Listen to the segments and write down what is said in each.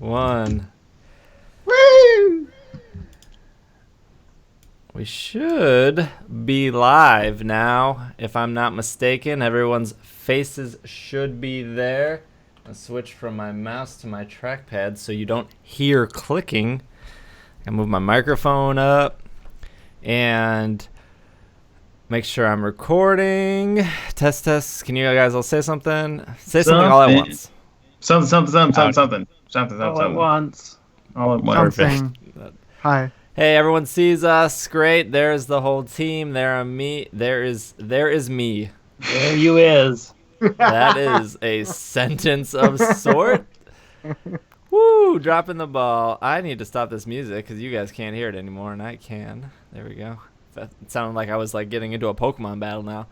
1. Woo! We should be live now, if I'm not mistaken. Everyone's faces should be there. I'll switch from my mouse to my trackpad so you don't hear clicking. I move my microphone up and make sure I'm recording. Test. Can you guys all say something? Say something all at once. Something. All at once. All at once. Perfect. Hi. Hey, everyone sees us. Great. There's the whole team. There are me. There is me. There you is. That is a sentence of sort. Woo, dropping the ball. I need to stop this music because you guys can't hear it anymore, and I can. There we go. It sounded like I was like getting into a Pokemon battle now.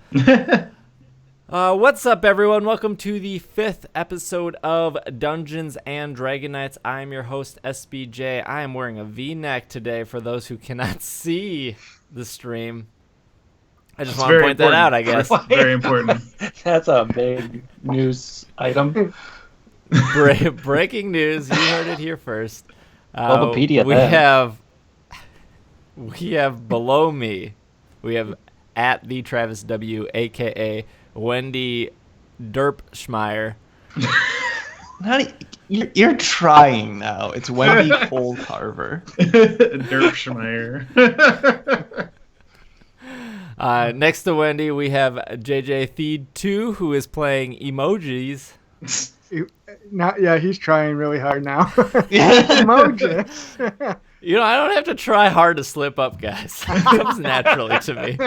What's up, everyone? Welcome to the 5th episode of Dungeons and Dragonites. I'm your host, SBJ. I am wearing a V-neck today for those who cannot see the stream. I just want to point that out, I guess. Very important. That's a big news item. Breaking news. You heard it here first. Bulbapedia. We have below me, we have at the Travis W, a.k.a. Wendy Derpschmeyer. You're trying now. It's Wendy Cole Carver. Derpschmeyer. Next to Wendy, we have JJ Theed2, who is playing emojis. He's trying really hard now. Emojis. You know, I don't have to try hard to slip up, guys. It comes naturally to me.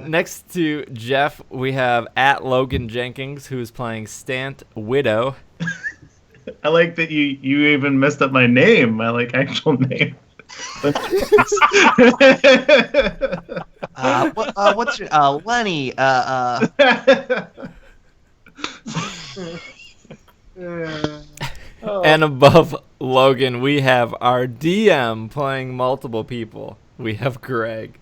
Next to Jeff, we have at Logan Jenkins, who is playing Stant Widow. I like that you even messed up my name, my actual name. What's your Lenny? And above Logan, we have our DM playing multiple people. We have Greg.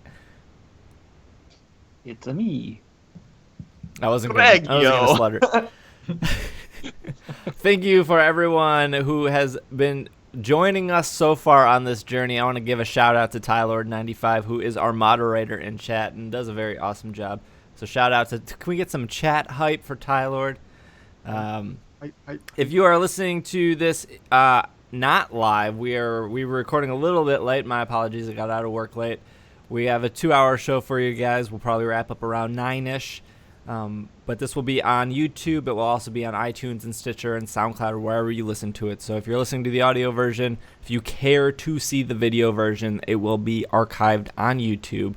It's a me. I wasn't going to slaughter. Thank you for everyone who has been joining us so far on this journey. I want to give a shout out to Tylord95, who is our moderator in chat and does a very awesome job. So shout out to, can we get some chat hype for Tylord? If you are listening to this not live, we were recording a little bit late. My apologies, I got out of work late. We have a 2-hour show for you guys. We'll probably wrap up around 9-ish. But this will be on YouTube. It will also be on iTunes and Stitcher and SoundCloud or wherever you listen to it. So if you're listening to the audio version, if you care to see the video version, it will be archived on YouTube.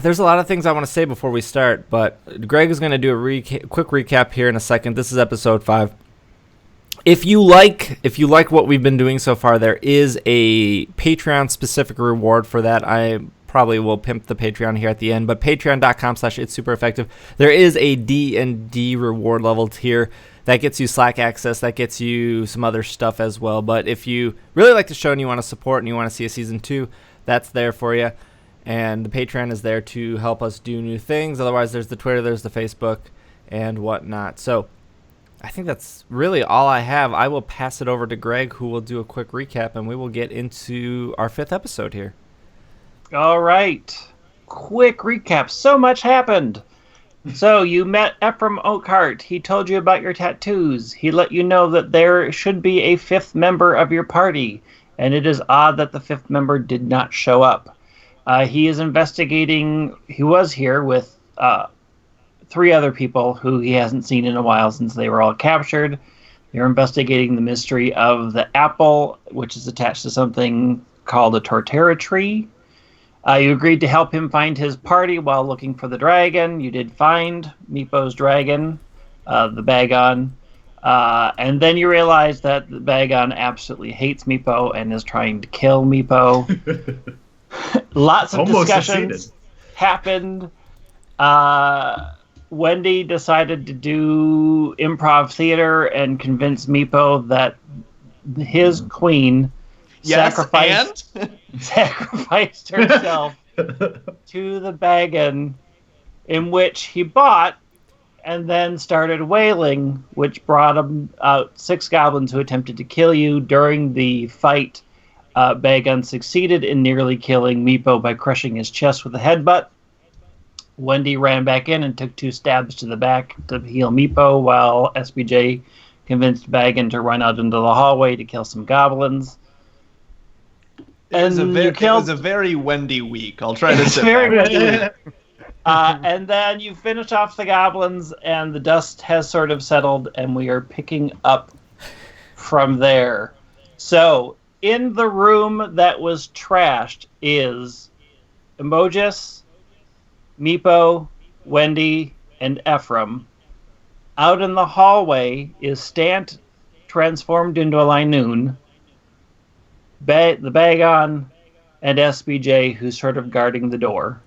There's a lot of things I want to say before we start, but Greg is going to do a quick recap here in a second. This is episode 5. If you like what we've been doing so far, there is a Patreon-specific reward for that. I probably will pimp the Patreon here at the end, but patreon.com/itssupereffective. There is a D&D reward level tier that gets you Slack access, that gets you some other stuff as well. But if you really like the show and you want to support and you want to see a season 2, that's there for you. And the Patreon is there to help us do new things. Otherwise, there's the Twitter, there's the Facebook, and whatnot. So I think that's really all I have. I will pass it over to Greg, who will do a quick recap, and we will get into our 5th episode here. All right. Quick recap. So much happened. So you met Ephraim Oakhart. He told you about your tattoos. He let you know that there should be a 5th member of your party, and it is odd that the 5th member did not show up. He is investigating. He was here with 3 other people who he hasn't seen in a while since they were all captured. They're investigating the mystery of the apple, which is attached to something called a torterra tree. You agreed to help him find his party while looking for the dragon. You did find Meepo's dragon, the Bagon. And then you realized that the Bagon absolutely hates Meepo and is trying to kill Meepo. Lots of discussions happened. Wendy decided to do improv theater and convince Meepo that his queen sacrificed herself to the Bagon, in which he bought and then started wailing, which brought out 6 goblins who attempted to kill you. During the fight, Bagon succeeded in nearly killing Meepo by crushing his chest with a headbutt. Wendy ran back in and took 2 stabs to the back to heal Meepo, while SBJ convinced Bagon to run out into the hallway to kill some goblins. It was a very Wendy week. I'll try to sit very back. Wendy week. And then you finish off the goblins, and the dust has sort of settled, and we are picking up from there. So, in the room that was trashed is Emojis, Meepo, Wendy, and Ephraim. Out in the hallway is Stant, transformed into a Linoon, the Bagon, and SBJ, who's sort of guarding the door.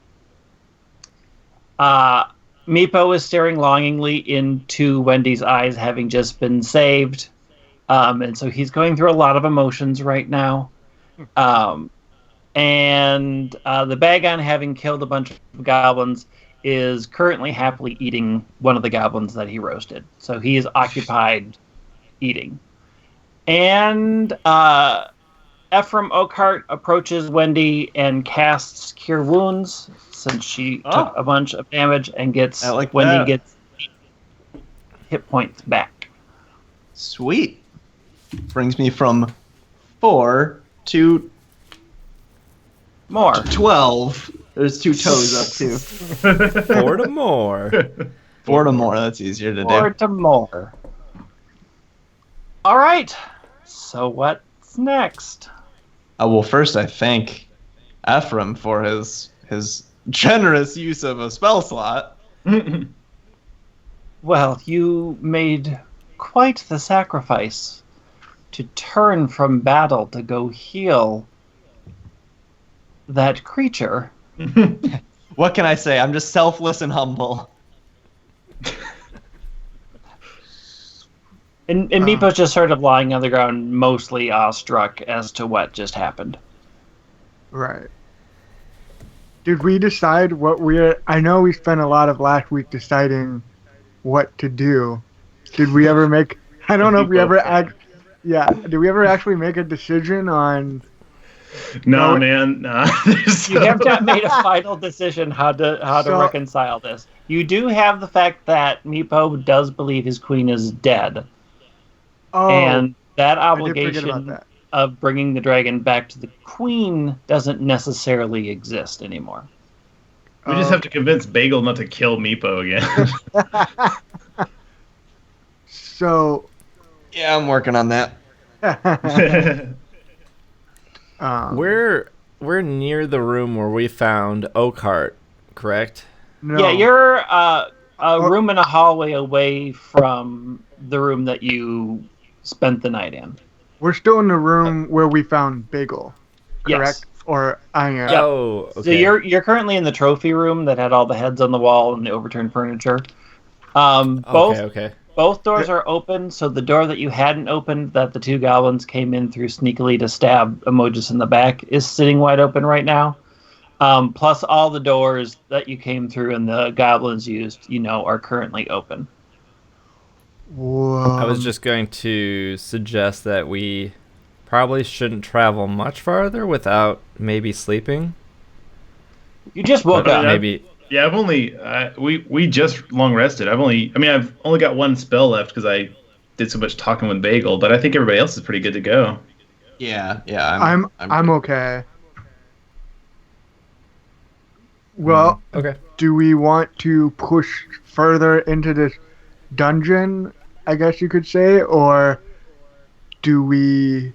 Meepo is staring longingly into Wendy's eyes, having just been saved. And so he's going through a lot of emotions right now. And the Bagon, having killed a bunch of goblins, is currently happily eating one of the goblins that he roasted. So he is occupied eating. And Ephraim Oakhart approaches Wendy and casts Cure Wounds, since she took a bunch of damage, and Wendy gets hit points back. Sweet. Brings me from 4 to more. 12. There's 2 toes up too. 4 to more. 4 to more. That's easier to do. 4 to more. All right. So what's next? Well, first I thank Ephraim for his generous use of a spell slot. Well, you made quite the sacrifice to turn from battle to go heal that creature. What can I say? I'm just selfless and humble. And Meepo's just sort of lying on the ground, mostly awestruck as to what just happened. Right. Did we decide what I know we spent a lot of last week deciding what to do. Did we ever make... I don't know if we ever... did we ever actually make a decision on... No, man. Nah. You have not made a final decision how to reconcile this. You do have the fact that Meepo does believe his queen is dead. Oh, and that I did obligation forget about that. of bringing the dragon back to the queen doesn't necessarily exist anymore. We just have to convince Bagel not to kill Meepo again. So... Yeah, I'm working on that. We're near the room where we found Oakhart, correct? No. Yeah, you're a room and a hallway away from the room that you spent the night in. We're still in the room where we found Bagel, correct? Yes. Or I am. Yep. Oh, okay. So you're currently in the trophy room that had all the heads on the wall and the overturned furniture. Both doors are open, so the door that you hadn't opened, that the 2 goblins came in through sneakily to stab Emojis in the back, is sitting wide open right now. Plus all the doors that you came through and the goblins used, are currently open. Whoa. I was just going to suggest that we probably shouldn't travel much farther without maybe sleeping. You just woke up. Maybe. Yeah, I've only we just long rested. I've only got 1 spell left because I did so much talking with Bagel, but I think everybody else is pretty good to go. Yeah, I'm okay. Well, Okay. Do we want to push further into this dungeon, I guess you could say, or do we...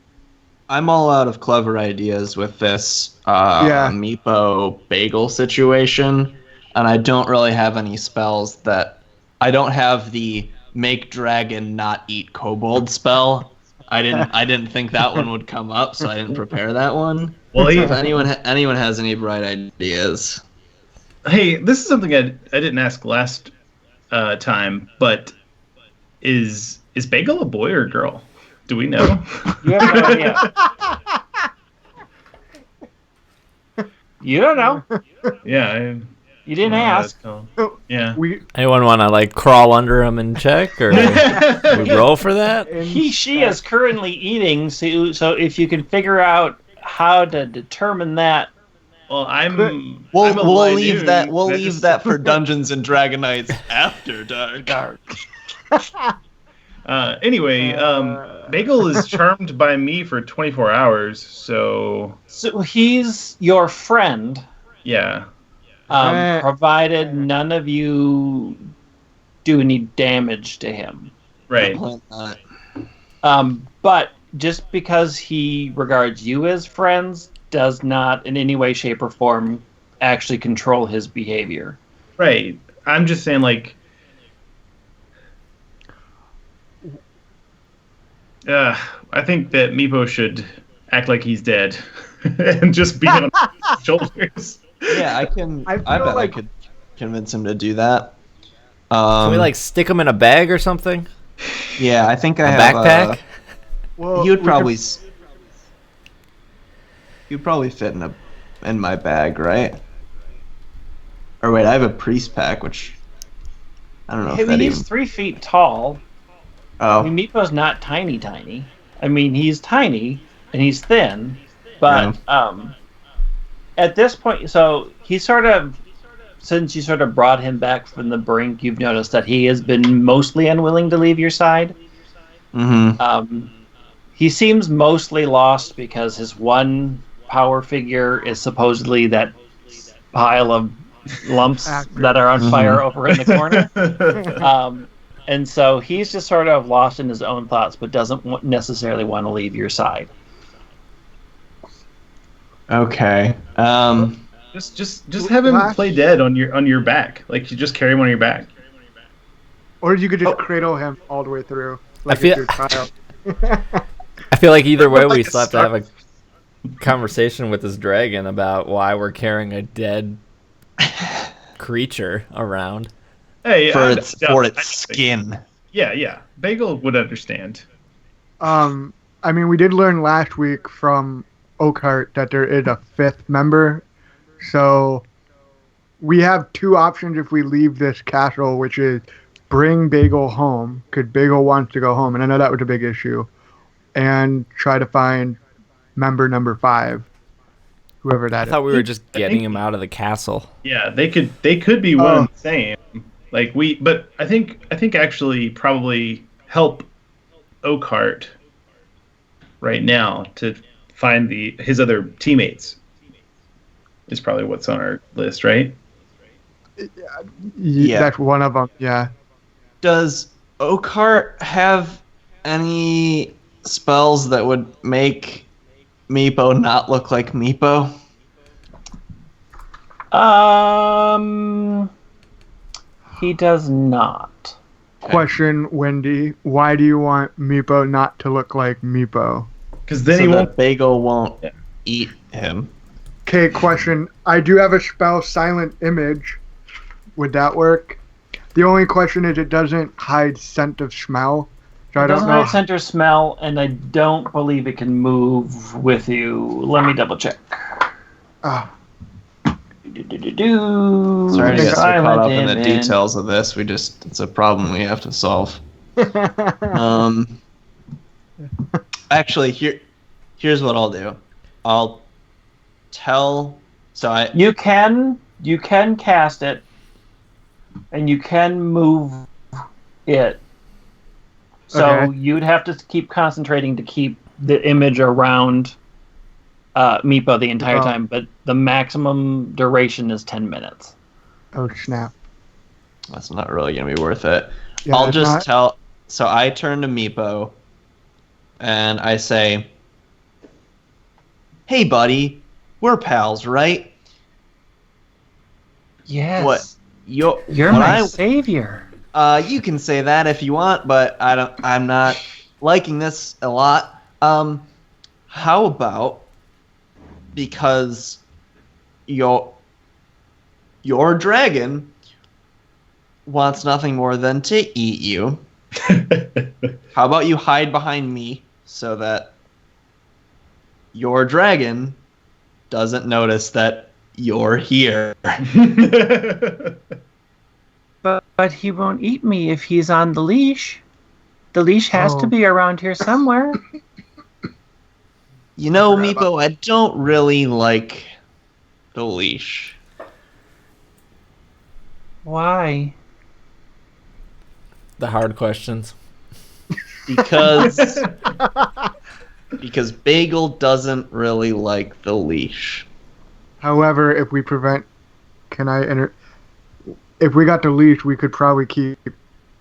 I'm all out of clever ideas with this Meepo Bagel situation, and I don't really have any spells that... I don't have the make dragon not eat kobold spell. I didn't think that one would come up, so I didn't prepare that one. Well, if anyone has any bright ideas... Hey, this is something I didn't ask last time, but is Bagel a boy or a girl? Do we know? You have no idea. You don't know. Yeah. You didn't ask. Yeah. Anyone want to like crawl under him and check, or we roll for that? She is currently eating, so if you can figure out how to determine that. Well, we'll leave that for Dungeons and Dragonites after dark. Anyway, Bagel is charmed by me for 24 hours, so he's your friend. Yeah. Provided none of you do any damage to him. Right. But just because he regards you as friends does not in any way, shape, or form actually control his behavior. Right. I'm just saying, like, I think that Meepo should act like he's dead and just be on his shoulders. Yeah, I bet I could convince him to do that. Can we like stick him in a bag or something? Yeah, I think I have backpack. Well, you'd probably fit in my bag, right? Or wait, I have a priest pack, which I don't know if that he's 3 feet tall. Oh. I mean, Meepo's not tiny. I mean, he's tiny and he's thin, but at this point, so he since you sort of brought him back from the brink, you've noticed that he has been mostly unwilling to leave your side. Mm-hmm. He seems mostly lost because his one power figure is supposedly that pile of lumps that are on fire over in the corner. And so he's just sort of lost in his own thoughts, but doesn't necessarily want to leave your side. Okay. Just have him play dead on your back. Like, you just carry him on your back. Or you could just cradle him all the way through, like I feel- it's your child. I feel like either way, we still have to have a conversation with this dragon about why we're carrying a dead creature around. Hey, for its skin. Yeah. Bagel would understand. I mean, we did learn last week from Oakhart that there is a 5th member. So we have 2 options if we leave this castle, which is bring Bagel home, because Bagel wants to go home, and I know that was a big issue, and try to find member number 5, whoever that is. I thought we were just getting him out of the castle. Yeah, they could be one and the same. Like but I think actually probably help Oakhart right now to find his other teammates is probably what's on our list, right? Yeah, that's one of them. Yeah. Does Oakhart have any spells that would make Meepo not look like Meepo? He does not. Question, Wendy. Why do you want Meepo not to look like Meepo? Because then that Bagel won't eat him. Okay, question. I do have a spell, Silent Image. Would that work? The only question is it doesn't hide scent of smell. So It I don't doesn't know. hide scent or smell, and I don't believe it can move with you. Let me double check. Sorry to get so caught up in the details of this. It's a problem we have to solve. Actually, here's what I'll do. I'll tell. You can cast it, and you can move it. So you'd have to keep concentrating to keep the image around Meepo the entire time, but the maximum duration is 10 minutes. Oh, snap. That's not really going to be worth it. Yeah, I'll just tell... So I turn to Meepo, and I say, "Hey, buddy, we're pals, right?" Yes. What? You're my savior. You can say that if you want, but I'm not liking this a lot. How about... Because your dragon wants nothing more than to eat you. How about you hide behind me so that your dragon doesn't notice that you're here. But he won't eat me if he's on the leash. The leash has to be around here somewhere. You know, Meepo, I don't really like the leash. Why? The hard questions. Because Bagel doesn't really like the leash. However, if we if we got the leash, we could probably keep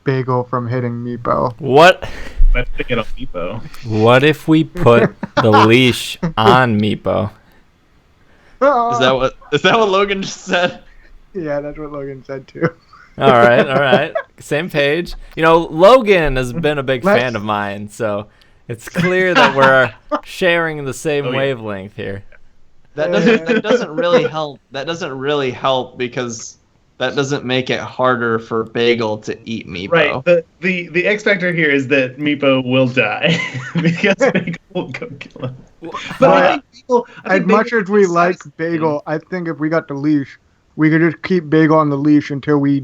Bagel from hitting Meepo. What? I think it'll Meepo. What if we put the leash on Meepo? Is that what Logan just said? Yeah, that's what Logan said too. All right. Same page. You know, Logan has been a big fan of mine, so it's clear that we're sharing the same wavelength here. That doesn't really help. That doesn't really help because that doesn't make it harder for Bagel to eat Meepo. Right. The X factor here is that Meepo will die because Bagel will go kill him. But as much as we like Bagel, I think if we got the leash, we could just keep Bagel on the leash until we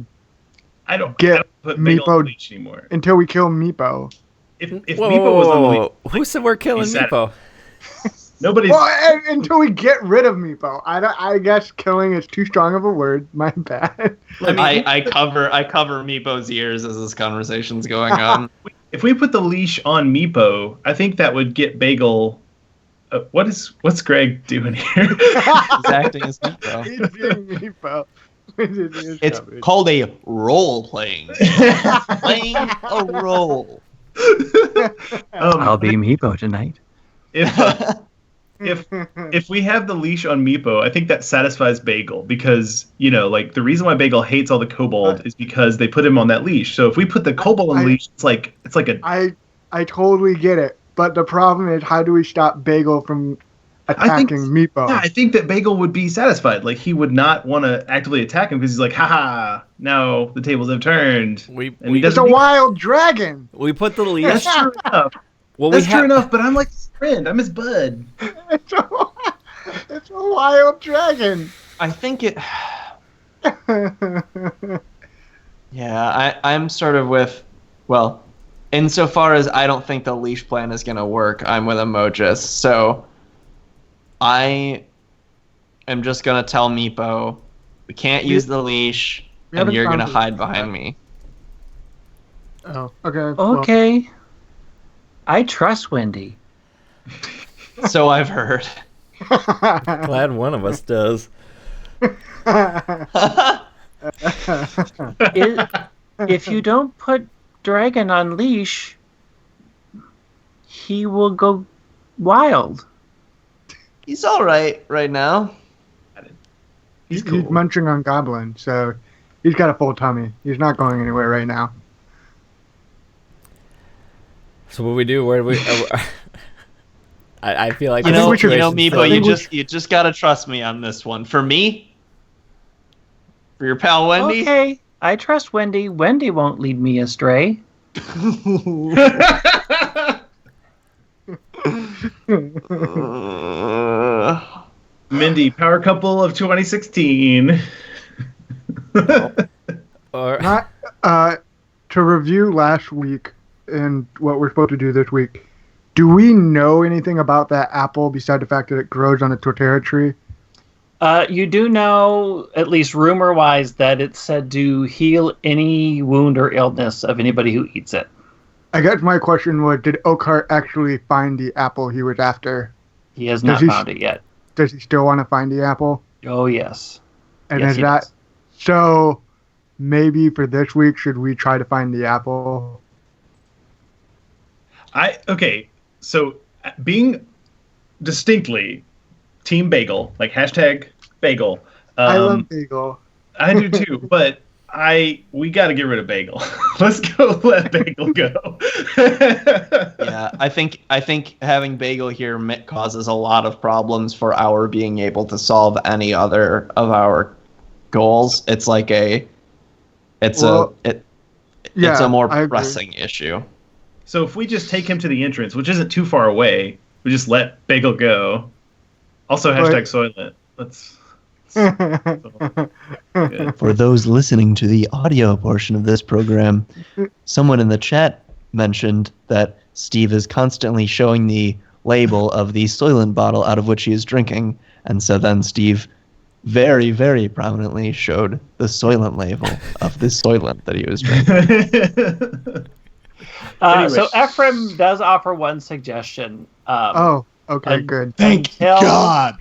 don't put Meepo on the leash anymore. Until we kill Meepo. If Meepo was on the leash, who said we're killing Meepo? Nobody's. Well, until we get rid of Meepo. I guess killing is too strong of a word. My bad. I cover Meepo's ears as this conversation's going on. If we put the leash on Meepo, I think that would get Bagel. What's Greg doing here? He's acting as Meepo. He's being Meepo. It's called a role playing. Playing a role. I'll be Meepo tonight. If we have the leash on Meepo, I think that satisfies Bagel because, you know, like the reason why Bagel hates all the kobold is because they put him on that leash. So if we put the kobold on the leash, it's like a. I totally get it, but the problem is how do we stop Bagel from attacking Meepo? Yeah, I think that Bagel would be satisfied. Like he would not want to actively attack him because he's like, haha, now the tables have turned. It's a wild dragon. We put the leash. That's true enough. Well, that's true enough, but I'm like his friend. I'm his bud. It's a wild dragon. I think it. Yeah, I'm sort of with. Well, insofar as I don't think the leash plan is going to work, I'm with Emojis. So I am just going to tell Meepo, we can't use the leash, and you're going to hide behind me. Oh, okay. Okay. Well. I trust Wendy. So I've heard. Glad one of us does. If you don't put Dragon on leash, he will go wild. He's all right now. He's munching on Goblin, so he's got a full tummy. He's not going anywhere right now. So what we do? Where do we? I feel like Meepo, you just gotta trust me on this one. For me, for your pal Wendy. Okay, I trust Wendy. Wendy won't lead me astray. Mindy, power couple of 2016. To review last week. And what we're supposed to do this week. Do we know anything about that apple besides the fact that it grows on a tortilla tree? You do know, at least rumor-wise, that it's said to heal any wound or illness of anybody who eats it. I guess my question was, did Oakhart actually find the apple he was after? He has not found it yet. Does he still want to find the apple? Oh, yes. And yes, is that... Does. So, maybe for this week, should we try to find the apple? So being distinctly Team Bagel, like hashtag Bagel. I love Bagel. I do too, but we got to get rid of Bagel. Let's go let Bagel go. Yeah, I think having Bagel here causes a lot of problems for our being able to solve any other of our goals. It's like it's a more pressing issue. So if we just take him to the entrance, which isn't too far away, we just let Bagel go. Also hashtag Soylent. Let's Good. For those listening to the audio portion of this program, someone in the chat mentioned that Steve is constantly showing the label of the Soylent bottle out of which he is drinking, and so then Steve very, very prominently showed the Soylent label of the Soylent that he was drinking. Anyway. So Ephraim does offer one suggestion. Okay, good. Thank God!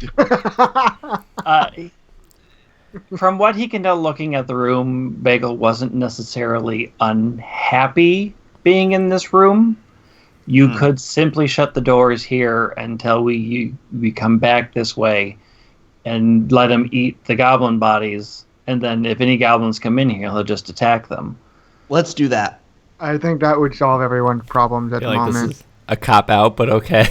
From what he can tell looking at the room, Bagel wasn't necessarily unhappy being in this room. You could simply shut the doors here until we come back this way and let him eat the goblin bodies. And then if any goblins come in here, he'll just attack them. Let's do that. I think that would solve everyone's problems at the moment. This is a cop-out, but okay.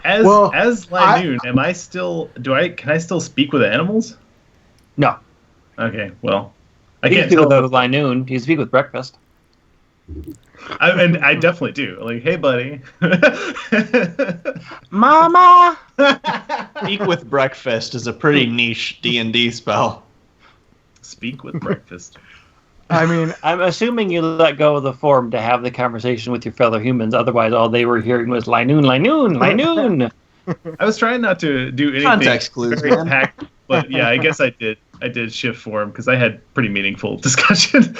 As Lynoon, am I still? Can I still speak with animals? No. Okay, well, I You can't speak tell. with Lynoon. You speak with Breakfast. And I definitely do. Like, hey, buddy. Mama! Speak with breakfast is a pretty niche D&D spell. Speak with breakfast. I mean, I'm assuming you let go of the form to have the conversation with your fellow humans. Otherwise, all they were hearing was Lynoon, Lynoon, Lynoon. I was trying not to do anything Context clues, very man. packed, but yeah, I guess I did. I did shift form because I had pretty meaningful discussion.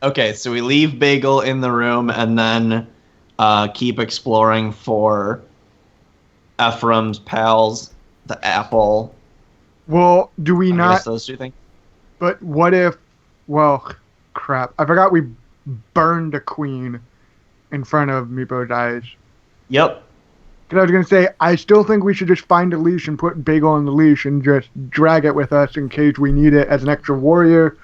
Okay, so we leave Bagel in the room and then keep exploring for Ephraim's pals, the apple. well, do we I not? guess those two things. But what if? Well, crap! I forgot we burned a queen in front of Meepo's eyes. Yep. Because I was gonna say, I still think we should just find a leash and put Bagel on the leash and just drag it with us in case we need it as an extra warrior,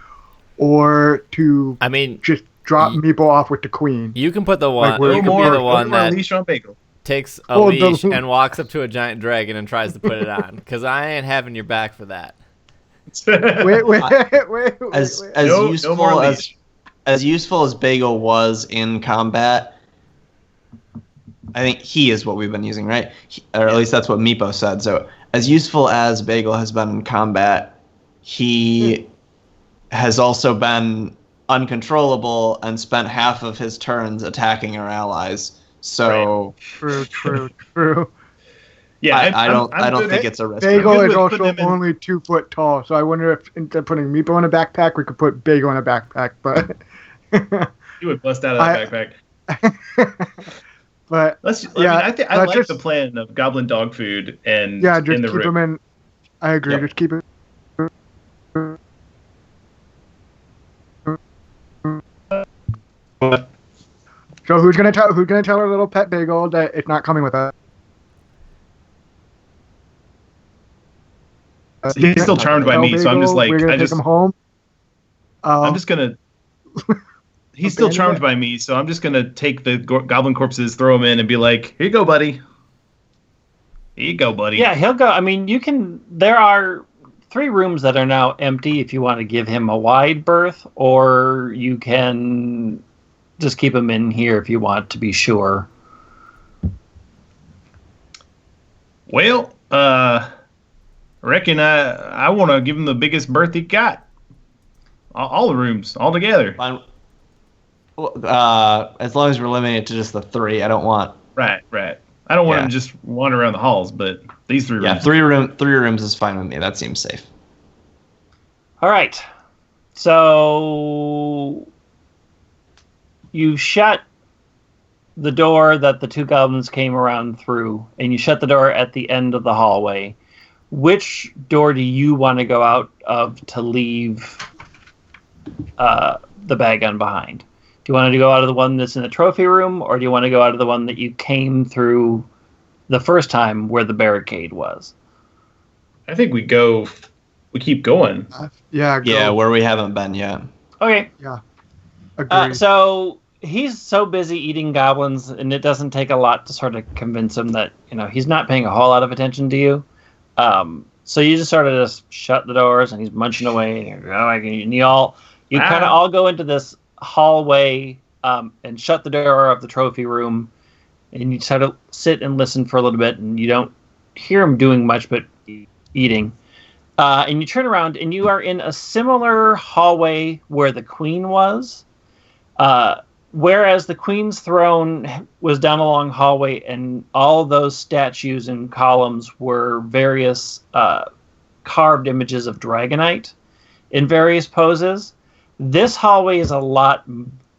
or to I mean, just drop Meepo off with the queen. you can put the one. Like, we're- You can be the one that leash on Bagel. takes a Oh, leash the- and walks up to a giant dragon and tries to put it on. Because I ain't having your back for that. Wait. As No useful more as leash. as useful as Bagel was in combat, I think he is what we've been using, right? Or at least that's what Meepo said. So as useful as Bagel has been in combat, he has also been uncontrollable and spent half of his turns attacking our allies. So True. Yeah, I don't good think at- it's a risk. Bagel good is with putting also him in- only 2 foot tall, so I wonder if instead of putting Meepo in a backpack, we could put Bagel in a backpack. But He would bust out of that backpack. but Let's. Yeah, I let's like just- the plan of goblin dog food and yeah, just in the keep room. him in. I agree. Yep. Just keep it. So who's gonna tell our little pet Bagel that it's not coming with us? So he's still charmed by Tell me, so I'm just Bagel like, we're gonna take him home. I'm just gonna. He's still Abandon charmed it? by me, so I'm just gonna take the goblin corpses, throw them in, and be like, "Here you go, buddy. Here you go, buddy." Yeah, he'll go. I mean, you can. There are 3 rooms that are now empty if you want to give him a wide berth, or you can just keep him in here if you want to be sure. Well, I reckon I want to give him the biggest berth he got. All the rooms, all together. Fine. Well, as long as we're limited to just the 3, I don't want. Right. I don't want Yeah. him to just wander around the halls, but these 3 Yeah, rooms. 3 rooms is fine with me. That seems safe. All right. So you shut the door that the 2 goblins came around through, and you shut the door at the end of the hallway. Which door do you want to go out of to leave the bag gun behind? Do you want to go out of the one that's in the trophy room, or do you want to go out of the one that you came through the first time where the barricade was? I think we keep going. Yeah. Go. Yeah, where we haven't been yet. Okay. Agree. So he's so busy eating goblins, and it doesn't take a lot to sort of convince him that, he's not paying a whole lot of attention to you. So you just sort of just shut the doors, and he's munching away, and you kind of all go into this hallway and shut the door of the trophy room, and you sort of sit and listen for a little bit, and you don't hear him doing much, but you eating. And you turn around, and you are in a similar hallway where the queen was. Whereas the queen's throne was down a long hallway, and all those statues and columns were various carved images of Dragonite in various poses. This hallway is a lot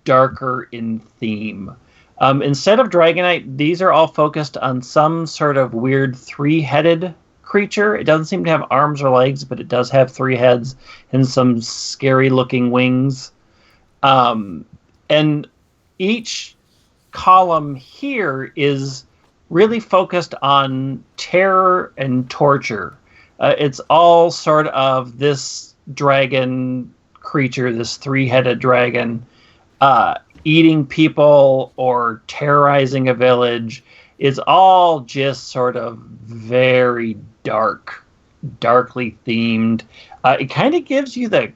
darker in theme. Instead of Dragonite, these are all focused on some sort of weird three-headed creature. It doesn't seem to have arms or legs, but it does have 3 heads and some scary-looking wings. And each column here is really focused on terror and torture. It's all sort of this dragon creature, this 3-headed dragon, eating people or terrorizing a village. It's all just sort of very darkly themed. It kind of gives you the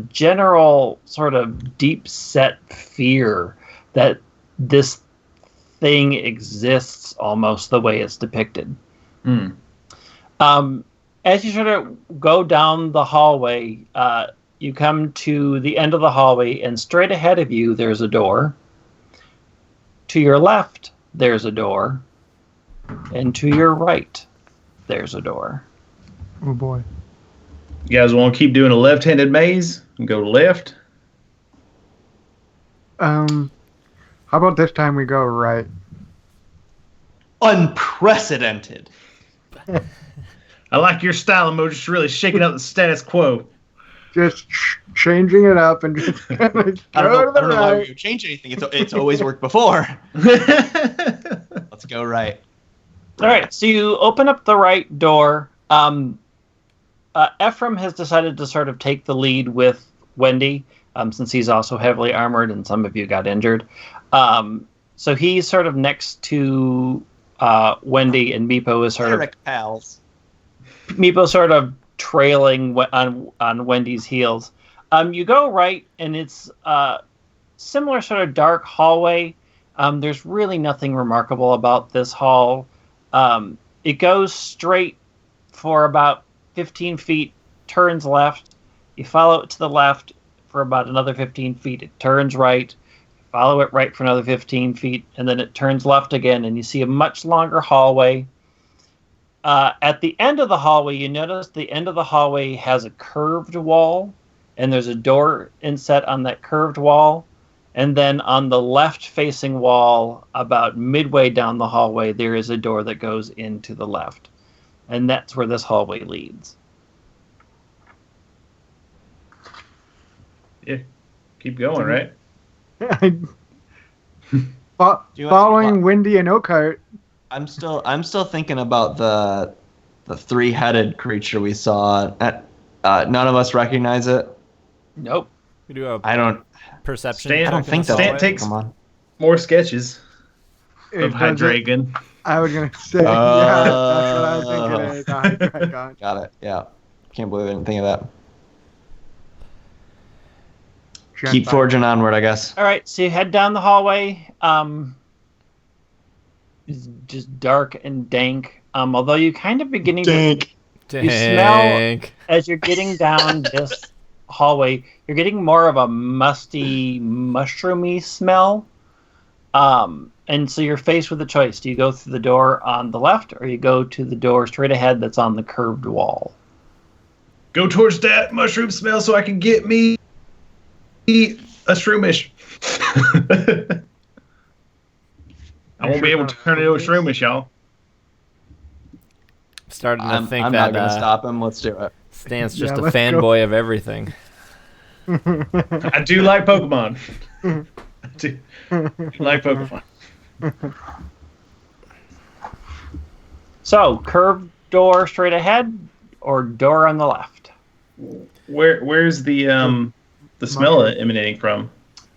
general sort of deep set fear that this thing exists almost the way it's depicted. As you sort of go down the hallway, you come to the end of the hallway, and straight ahead of you there's a door. To your left there's a door, and to your right there's a door. Oh boy. You guys want to keep doing a left-handed maze and go left? How about this time we go right? Unprecedented. I like your style, Mo. Just really shaking up the status quo. Just changing it up and just I don't know why we would change anything. It's always worked before. Let's go right. All right, so you open up the right door. Ephraim has decided to sort of take the lead with Wendy, since he's also heavily armored and some of you got injured. So he's sort of next to Wendy, and Meepo is sort Eric pals. Meepo sort of trailing on Wendy's heels. You go right, and it's similar sort of dark hallway. There's really nothing remarkable about this hall. It goes straight for about 15 feet, turns left. You follow it to the left for about another 15 feet. It turns right. You follow it right for another 15 feet, and then it turns left again, and you see a much longer hallway. At the end of the hallway, you notice the end of the hallway has a curved wall, and there's a door inset on that curved wall. And then on the left-facing wall, about midway down the hallway, there is a door that goes into the left. And that's where this hallway leads. Yeah, keep going, right? Following Wendy and Oakhart. I'm still thinking about the 3-headed creature we saw. None of us recognize it. Nope. We do have perception. I don't think so. Stan takes more sketches of Hydreigon. I was going to say, yeah, that's what I was thinking. Hydreigon. Got it, yeah. Can't believe I didn't think of that. Keep forging onward, I guess. All right, so you head down the hallway. It's just dark and dank. Although you kind of beginning to you smell as you're getting down this hallway, you're getting more of a musty, mushroomy smell. And so you're faced with a choice. Do you go through the door on the left, or you go to the door straight ahead that's on the curved wall? Go towards that mushroom smell so I can get me a shroomish. I won't be able to turn it into a shroomish, y'all. Starting to think I'm that not going to stop him. Let's do it. Stan's just a fanboy of everything. I do like Pokemon. I do like Pokemon. So, curved door straight ahead, or door on the left? Where's the smell emanating from?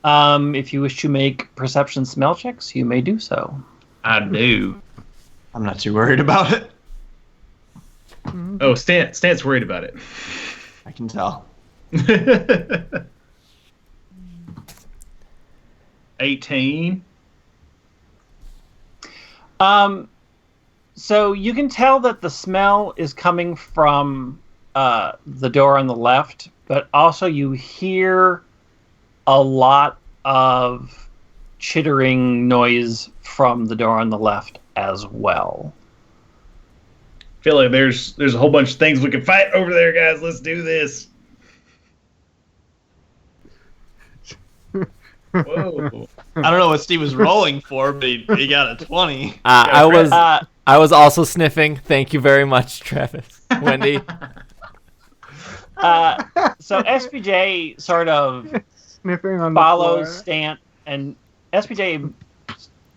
If you wish to make perception smell checks, you may do so. I do. I'm not too worried about it. Oh, Stan's worried about it. I can tell. 18. So you can tell that the smell is coming from the door on the left, but also you hear a lot of chittering noise from the door on the left as well. I feel like there's a whole bunch of things we can fight over there, guys. Let's do this. Whoa. I don't know what Steve was rolling for, but he got a 20. I was also sniffing. Thank you very much, Travis. Wendy. So SPJ sort of Sniffing on follows the floor. Stant, and SPJ,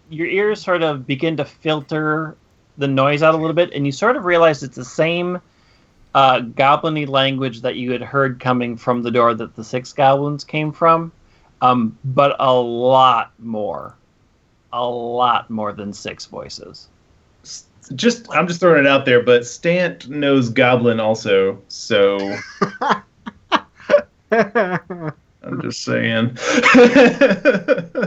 your ears sort of begin to filter the noise out a little bit, and you sort of realize it's the same goblin-y language that you had heard coming from the door that the 6 goblins came from, but a lot more than 6 voices. I'm just throwing it out there, but Stant knows Goblin also, so I'm just saying.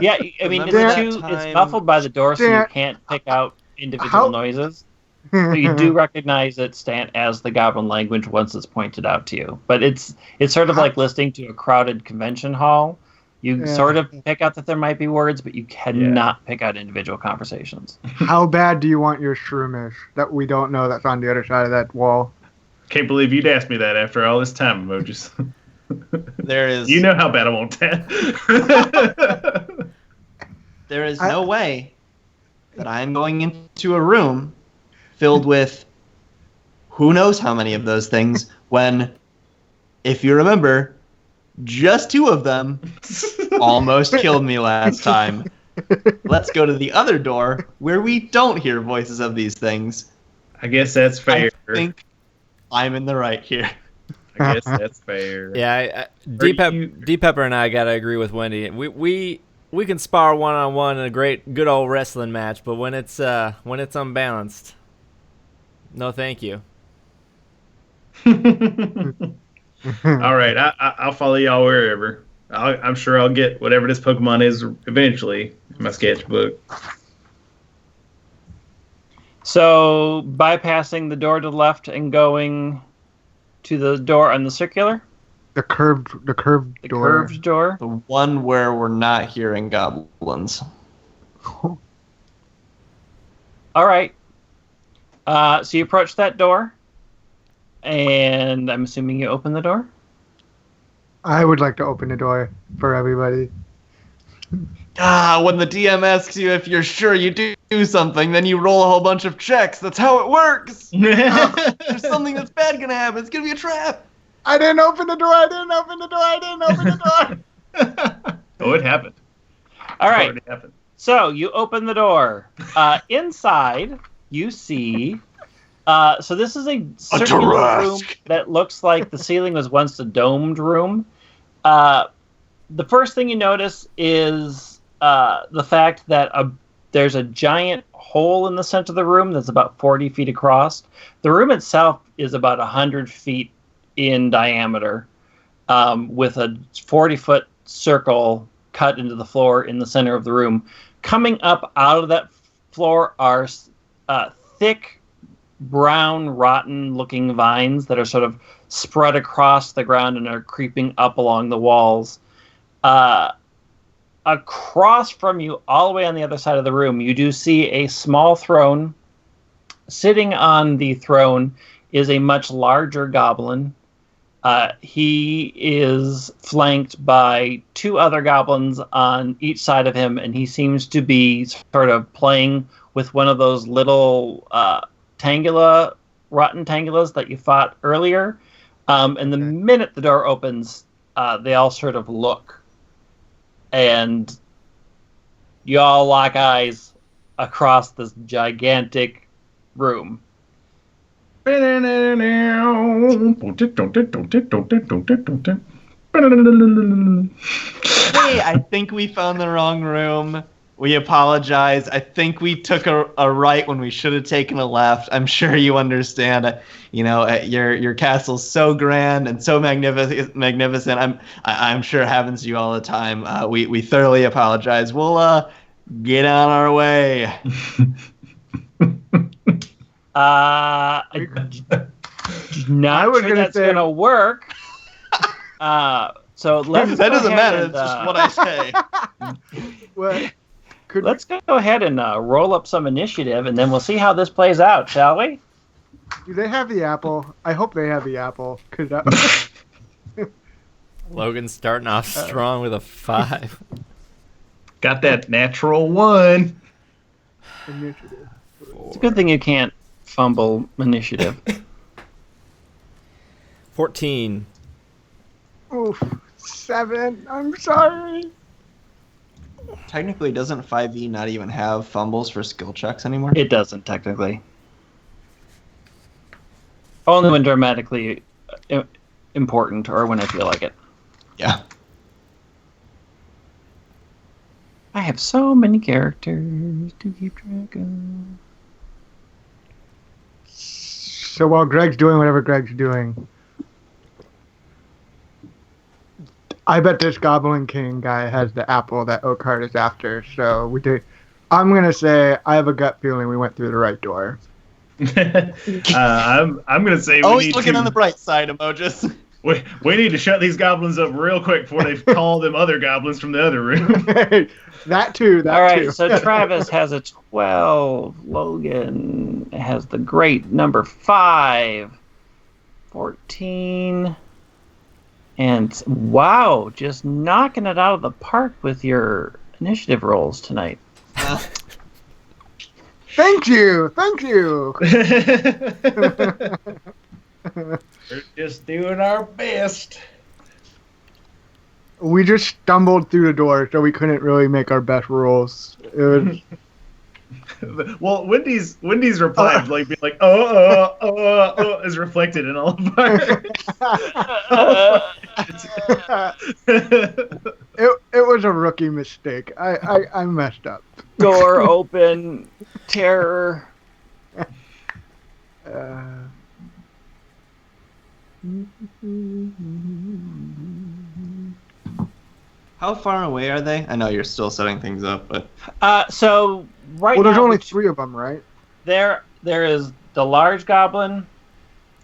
Yeah, I mean, it's muffled by the door, so you can't pick out individual noises. But you do recognize it, Stant, as the Goblin language once it's pointed out to you. But it's sort of like listening to a crowded convention hall. You sort of pick out that there might be words, but you cannot pick out individual conversations. How bad do you want your shroomish that we don't know that's on the other side of that wall? Can't believe you'd ask me that after all this time, emojis. There is. You know how bad I want that. There is no way that I'm going into a room filled with who knows how many of those things when, if you remember, just 2 of them almost killed me last time. Let's go to the other door where we don't hear voices of these things. I guess that's fair. I think I'm in the right here. I guess that's fair. Yeah, D Pepper and I gotta agree with Wendy. We can spar one-on-one in a good old wrestling match, but when it's unbalanced, no thank you. All right, I'll follow y'all wherever. I'm sure I'll get whatever this Pokemon is eventually in my sketchbook. So, bypassing the door to the left and going to the door on the circular? The curved door. Curved door? The one where we're not hearing goblins. All right. So you approach that door, and I'm assuming you open the door? I would like to open the door for everybody. When the DM asks you if you're sure you do something, then you roll a whole bunch of checks. That's how it works. There's something that's bad gonna happen. It's gonna be a trap. I didn't open the door. Oh, it happened. All right. It happened. So you open the door. Inside, you see. So this is a circular room that looks like the ceiling was once a domed room. The first thing you notice is the fact that there's a giant hole in the center of the room that's about 40 feet across. The room itself is about 100 feet in diameter, with a 40-foot circle cut into the floor in the center of the room. Coming up out of that floor are thick, brown, rotten-looking vines that are sort of spread across the ground and are creeping up along the walls. Across from you, all the way on the other side of the room, you do see a small throne. Sitting on the throne is a much larger goblin. He is flanked by 2 other goblins on each side of him, and he seems to be sort of playing with one of those little rotten tangulas that you fought earlier. And the minute the door opens, they all sort of look. And you all lock eyes across this gigantic room. Hey, I think we found the wrong room. We apologize. I think we took a right when we should have taken a left. I'm sure you understand. Your castle's so grand and so magnificent. I'm sure it happens to you all the time. We thoroughly apologize. We'll get on our way. Not sure that's going to work. So let's that doesn't matter. It's just what I say. Let's go ahead and roll up some initiative, and then we'll see how this plays out, shall we? Do they have the apple? I hope they have the apple. Logan's starting off strong with a 5. Got that natural 1. Initiative. It's a good thing you can't fumble initiative. 14. Oof. 7. I'm sorry. Technically, doesn't 5e not even have fumbles for skill checks anymore? It doesn't, technically. Only when dramatically important or when I feel like it. Yeah. I have so many characters to keep track of. So while Greg's doing whatever Greg's doing, I bet this Goblin King guy has the apple that Oakhart is after. So we do. I'm gonna say I have a gut feeling we went through the right door. I'm gonna say always looking on the bright side, Emojis. We need to shut these goblins up real quick before they call them other goblins from the other room. That too. All right, so Travis has a 12. Logan has the great number 5. 14. And wow, just knocking it out of the park with your initiative rolls tonight. Thank you. We're just doing our best. We just stumbled through the door, so we couldn't really make our best rolls. It was... Well, Wendy's reply like being like is reflected in all of our. It was a rookie mistake. I messed up. Door open, terror. How far away are they? I know you're still setting things up, but So right well, there's now, only 3 of them, right? There is the large goblin,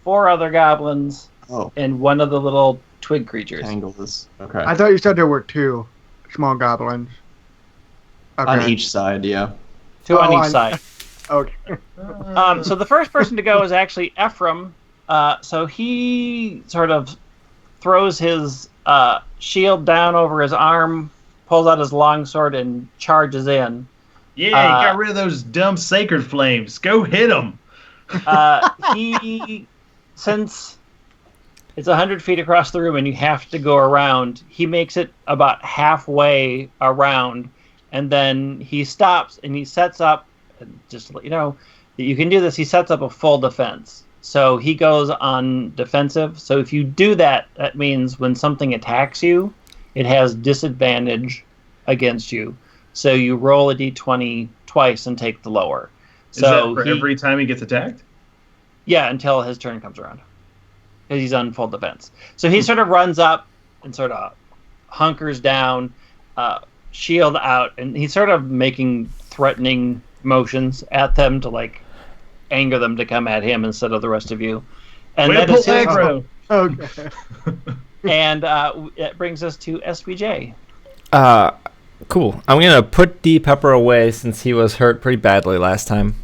4 other goblins, and 1 of the little twig creatures. Tangles. Okay. I thought you said there were 2 small goblins. Okay. On each side, yeah. 2 on each side. Okay. So the first person to go is actually Ephraim. So he sort of throws his shield down over his arm, pulls out his longsword, and charges in. Yeah, you got rid of those dumb sacred flames. Go hit them. Since it's 100 feet across the room and you have to go around, he makes it about halfway around, and then he stops and he sets up, just to let you know, that you can do this, he sets up a full defense. So he goes on defensive. So if you do that, that means when something attacks you, it has disadvantage against you. So you roll a d20 twice and take the lower. Is that for every time he gets attacked? Yeah, until his turn comes around. Because he's on full defense. So he sort of runs up and sort of hunkers down, shield out, and he's sort of making threatening motions at them to, like, anger them to come at him instead of the rest of you. And that is his turn. Okay. And it brings us to SBJ. Cool. I'm going to put D. Pepper away since he was hurt pretty badly last time.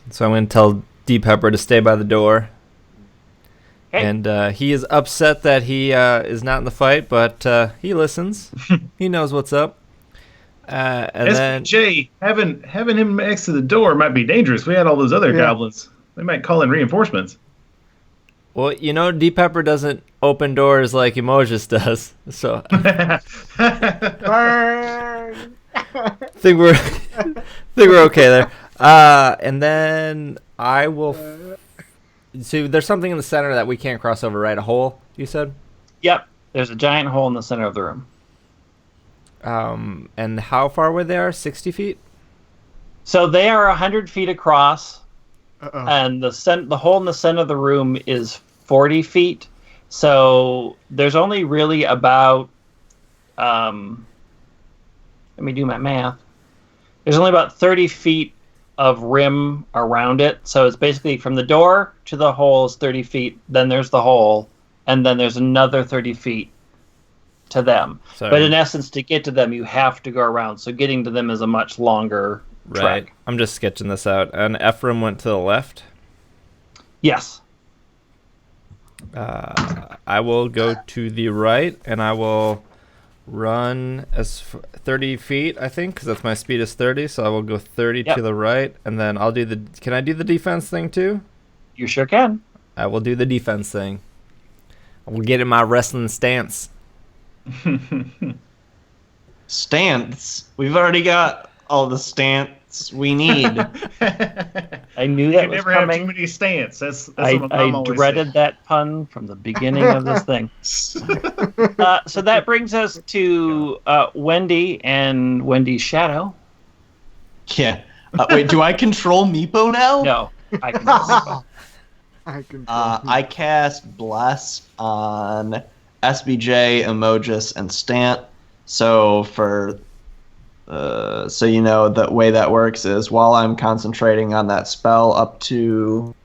So I'm going to tell D. Pepper to stay by the door. Okay. And he is upset that he is not in the fight, but he listens. He knows what's up. And SBJ, having him next to the door might be dangerous. We had all those other goblins. They might call in reinforcements. Well, you know, D. Pepper doesn't open doors like Emojis does, so think we're okay there. And then I will. So there's something in the center that we can't cross over, right? A hole, you said? Yep. There's a giant hole in the center of the room. And how far away they are? 60 feet? So they are 100 feet across. And the hole in the center of the room is 40 feet. So there's only really about, let me do my math. There's only about 30 feet of rim around it. So it's basically from the door to the hole is 30 feet. Then there's the hole, and then there's another 30 feet to them. So, but in essence, to get to them, you have to go around. So getting to them is a much longer trek. I'm just sketching this out. And Ephraim went to the left. Yes. I will go to the right, and I will run as 30 feet, I think, because that's my speed is 30. So I will go 30 to the right, and then I'll do the. Can I do the defense thing too? You sure can. I will do the defense thing. I will get in my wrestling stance. Stance? We've already got all the stance we need. I knew that was never coming. have too many stance. That's what I always dreaded said. that pun from the beginning of this thing. So that brings us to Wendy and Wendy's shadow. Yeah. Wait, do I control Meepo now? No, I can. I cast Bless on SBJ, Emojis, and Stant. So so you know, the way that works is while I'm concentrating on that spell up to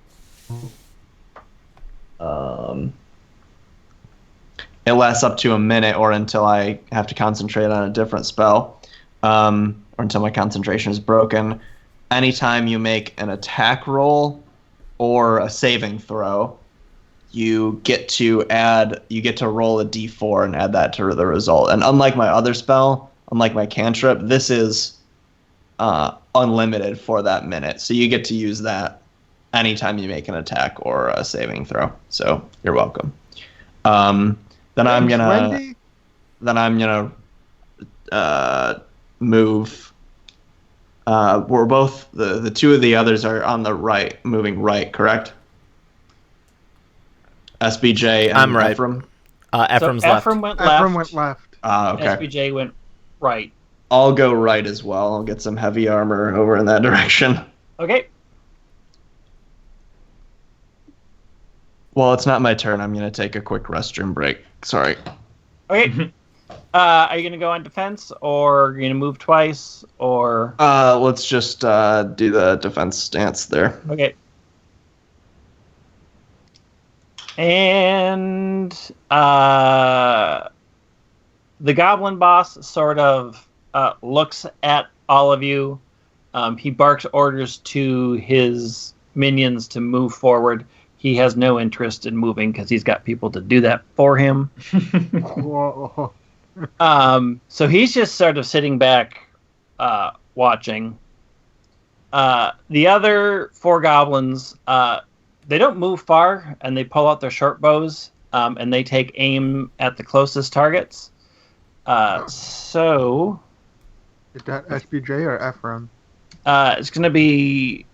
it lasts up to a minute, or until I have to concentrate on a different spell, or until my concentration is broken. Anytime you make an attack roll or a saving throw, you get to roll a d4 and add that to the result. And unlike my other spell, unlike my cantrip, this is unlimited for that minute. So you get to use that anytime you make an attack or a saving throw. So you're welcome. Then I'm gonna move. We're both the two of the others are on the right, moving right, correct? SBJ and I'm right. Ephraim. Ephraim's so left. Ephraim went left. Ephraim went left. Okay. SBJ went right. I'll go right as well. I'll get some heavy armor over in that direction. Okay. Well, it's not my turn. I'm going to take a quick restroom break. Sorry. Okay. Are you going to go on defense, or are you going to move twice, or... Let's just do the defense stance there. Okay. And the goblin boss sort of looks at all of you. He barks orders to his minions to move forward. He has no interest in moving because he's got people to do that for him. Whoa. So he's just sort of sitting back, watching. The other four goblins, they don't move far, and they pull out their short bows, and they take aim at the closest targets. So... Is that SBJ or Ephraim? It's going to be...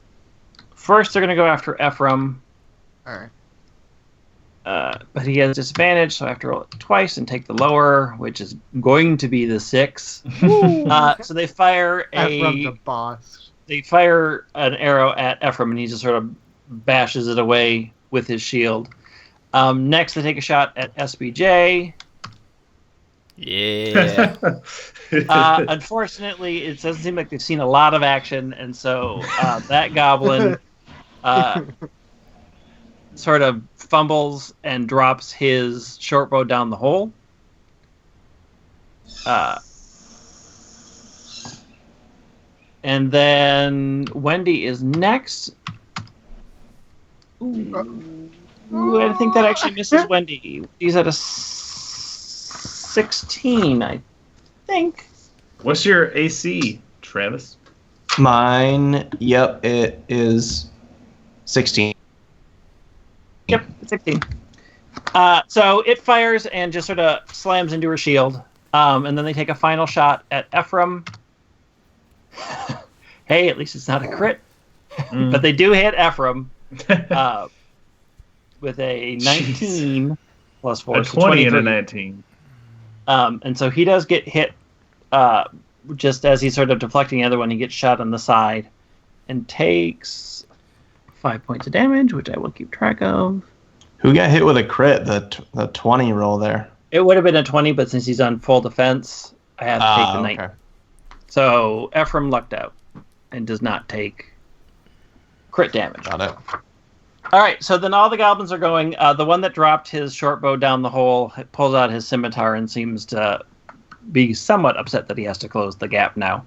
First, they're going to go after Ephraim. All right. But he has disadvantage, so I have to roll it twice and take the lower, which is going to be the 6. So they fire Ephraim the boss. They fire an arrow at Ephraim, and he just sort of bashes it away with his shield. Next, they take a shot at SBJ. Yeah. Unfortunately, it doesn't seem like they've seen a lot of action, and so that goblin sort of fumbles and drops his short bow down the hole. And then Wendy is next. Ooh, I think that actually misses Wendy. He's at a 16, I think. What's your AC, Travis? Mine, yep, it is 16. Yep, 16. So it fires and just sort of slams into her shield. And then they take a final shot at Ephraim. Hey, at least it's not a crit. But they do hit Ephraim with a 19 plus 4. A 20 and a 19. And so he does get hit just as he's sort of deflecting the other one. He gets shot on the side and takes 5 points of damage, which I will keep track of. Who got hit with a crit? The 20 roll there. It would have been a 20, but since he's on full defense, I had to take the 19. Okay. So Ephraim lucked out and does not take crit damage. Got it. All right, so then all the goblins are going. The one that dropped his short bow down the hole pulls out his scimitar and seems to be somewhat upset that he has to close the gap now.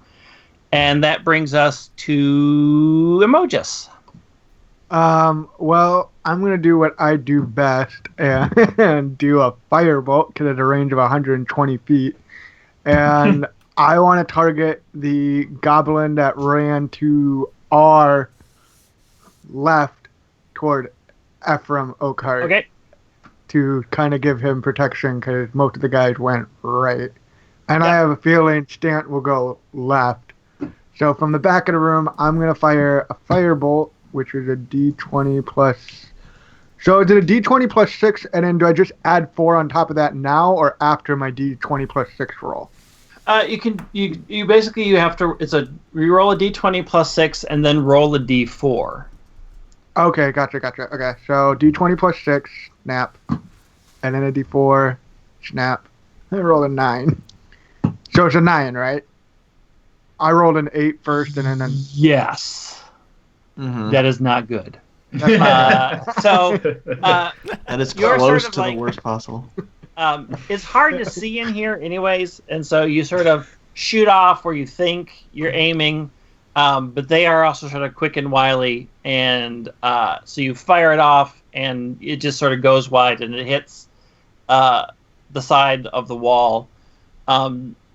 And that brings us to Emojis. Well, I'm going to do what I do best and do a firebolt because it's a range of 120 feet. And I want to target the goblin that ran to our left toward Ephraim Oakhart. Okay. To kind of give him protection because most of the guys went right. And I have a feeling Stant will go left. So from the back of the room, I'm going to fire a firebolt, which is a D20 plus... So is it a D20 plus 6, and then do I just add 4 on top of that now or after my D20 plus 6 roll? You basically have to... You roll a D20 plus 6 and then roll a D4. Okay, gotcha. Okay, so D20 plus 6, snap. And then a D4, snap. I rolled a 9. So it's a 9, right? I rolled an 8 first, and then... Yes. Mm-hmm. That is not good. So... that is close to the worst possible. It's hard to see in here anyways, and so you sort of shoot off where you think you're aiming, but they are also sort of quick and wily, and so you fire it off, and it just sort of goes wide, and it hits the side of the wall.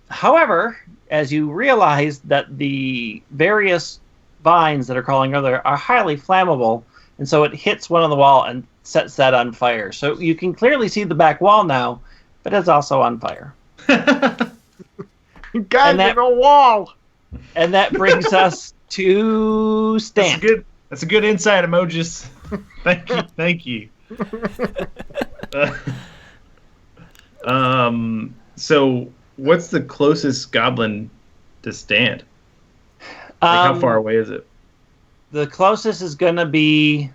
However, as you realize that the various vines that are crawling over there are highly flammable, and so it hits one on the wall and sets that on fire. So you can clearly see the back wall now, but it's also on fire. Guys, there's a wall! And that brings us to Stan. That's a good insight, Emojis. Thank you. So what's the closest goblin to Stan? How far away is it? The closest is going to be...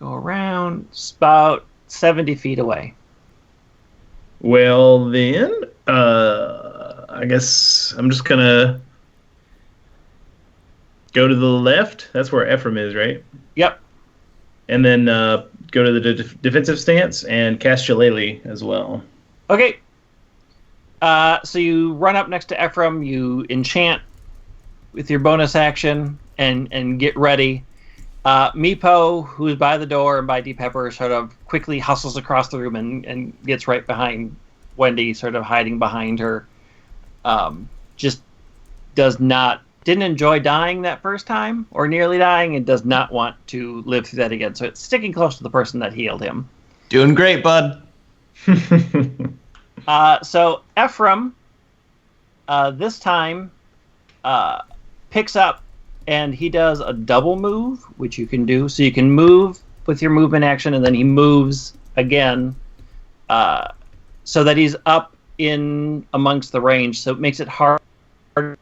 Go around. It's about 70 feet away. Well, then, I guess I'm just going to go to the left. That's where Ephraim is, right? Yep. And then go to the defensive stance and cast Shillelagh as well. Okay. So you run up next to Ephraim, you enchant with your bonus action, and get ready. Meepo, who's by the door, and by Deep Pepper, sort of quickly hustles across the room and gets right behind Wendy, sort of hiding behind her. Just didn't enjoy dying that first time, or nearly dying, and does not want to live through that again. So it's sticking close to the person that healed him. Doing great, bud. So Ephraim, this time, picks up, and he does a double move, which you can do. So you can move with your movement action, and then he moves again, so that he's up in amongst the range. So it makes it hard to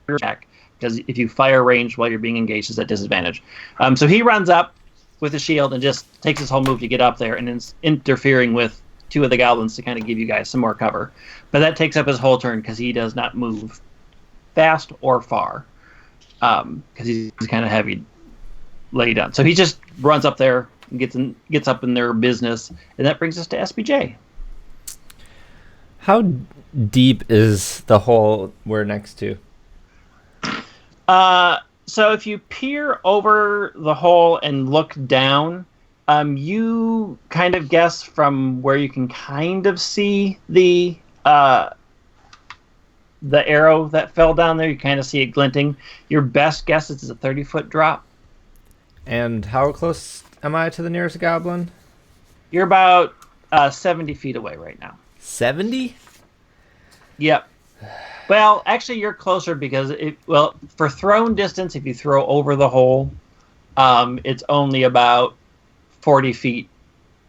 attack, because if you fire range while you're being engaged, it's at disadvantage. So he runs up with a shield and just takes his whole move to get up there, and is interfering with 2 of the goblins to kind of give you guys some more cover. But that takes up his whole turn because he does not move fast or far, because he's kind of heavy laid down. So he just runs up there and gets up in their business, and that brings us to SBJ. How deep is the hole we're next to? So if you peer over the hole and look down, you kind of guess from where you can kind of see the arrow that fell down there. You kind of see it glinting. Your best guess is a 30-foot drop. And how close am I to the nearest goblin? You're about 70 feet away right now. 70? Yep. Well, actually, you're closer because for thrown distance, if you throw over the hole, it's only about 40 feet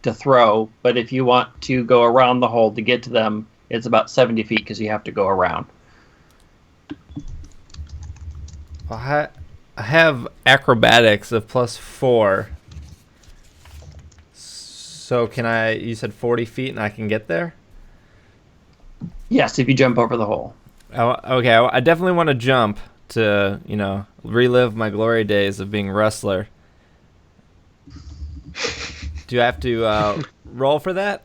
to throw. But if you want to go around the hole to get to them, it's about 70 feet because you have to go around. Well, I have acrobatics of +4. So you said 40 feet and I can get there? Yes, if you jump over the hole. Okay, I definitely want to jump to, relive my glory days of being a wrestler. Do I have to roll for that?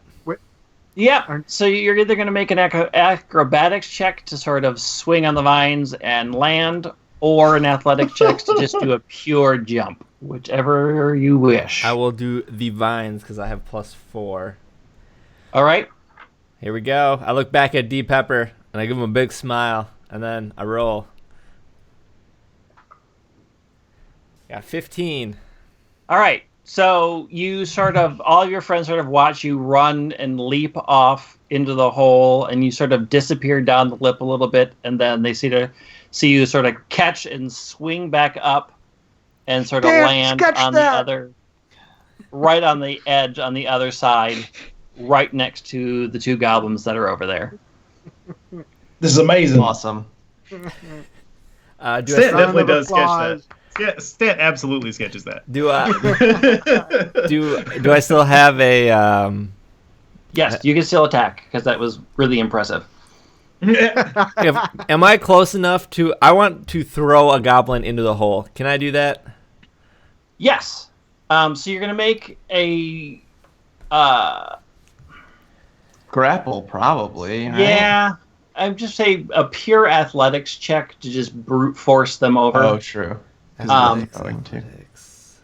Yeah, so you're either going to make an acrobatics check to sort of swing on the vines and land, or an athletics check to just do a pure jump, whichever you wish. I will do the vines because I have +4. All right. Here we go. I look back at D Pepper and I give him a big smile, and then I roll. Got 15. All right. So you all of your friends sort of watch you run and leap off into the hole, and you sort of disappear down the lip a little bit, and then they see you sort of catch and swing back up and sort of land on the other, right on the edge on the other side, right next to the 2 goblins that are over there. This is amazing. Awesome. Stan definitely does sketch that. Yeah, Stan absolutely sketches that. Do I still have a? Yes, you can still attack because that was really impressive. Am I close enough to? I want to throw a goblin into the hole. Can I do that? Yes. So you're gonna make a grapple, probably. Right? Yeah. I'd just say a pure athletics check to just brute force them over. Oh, true. Athletics.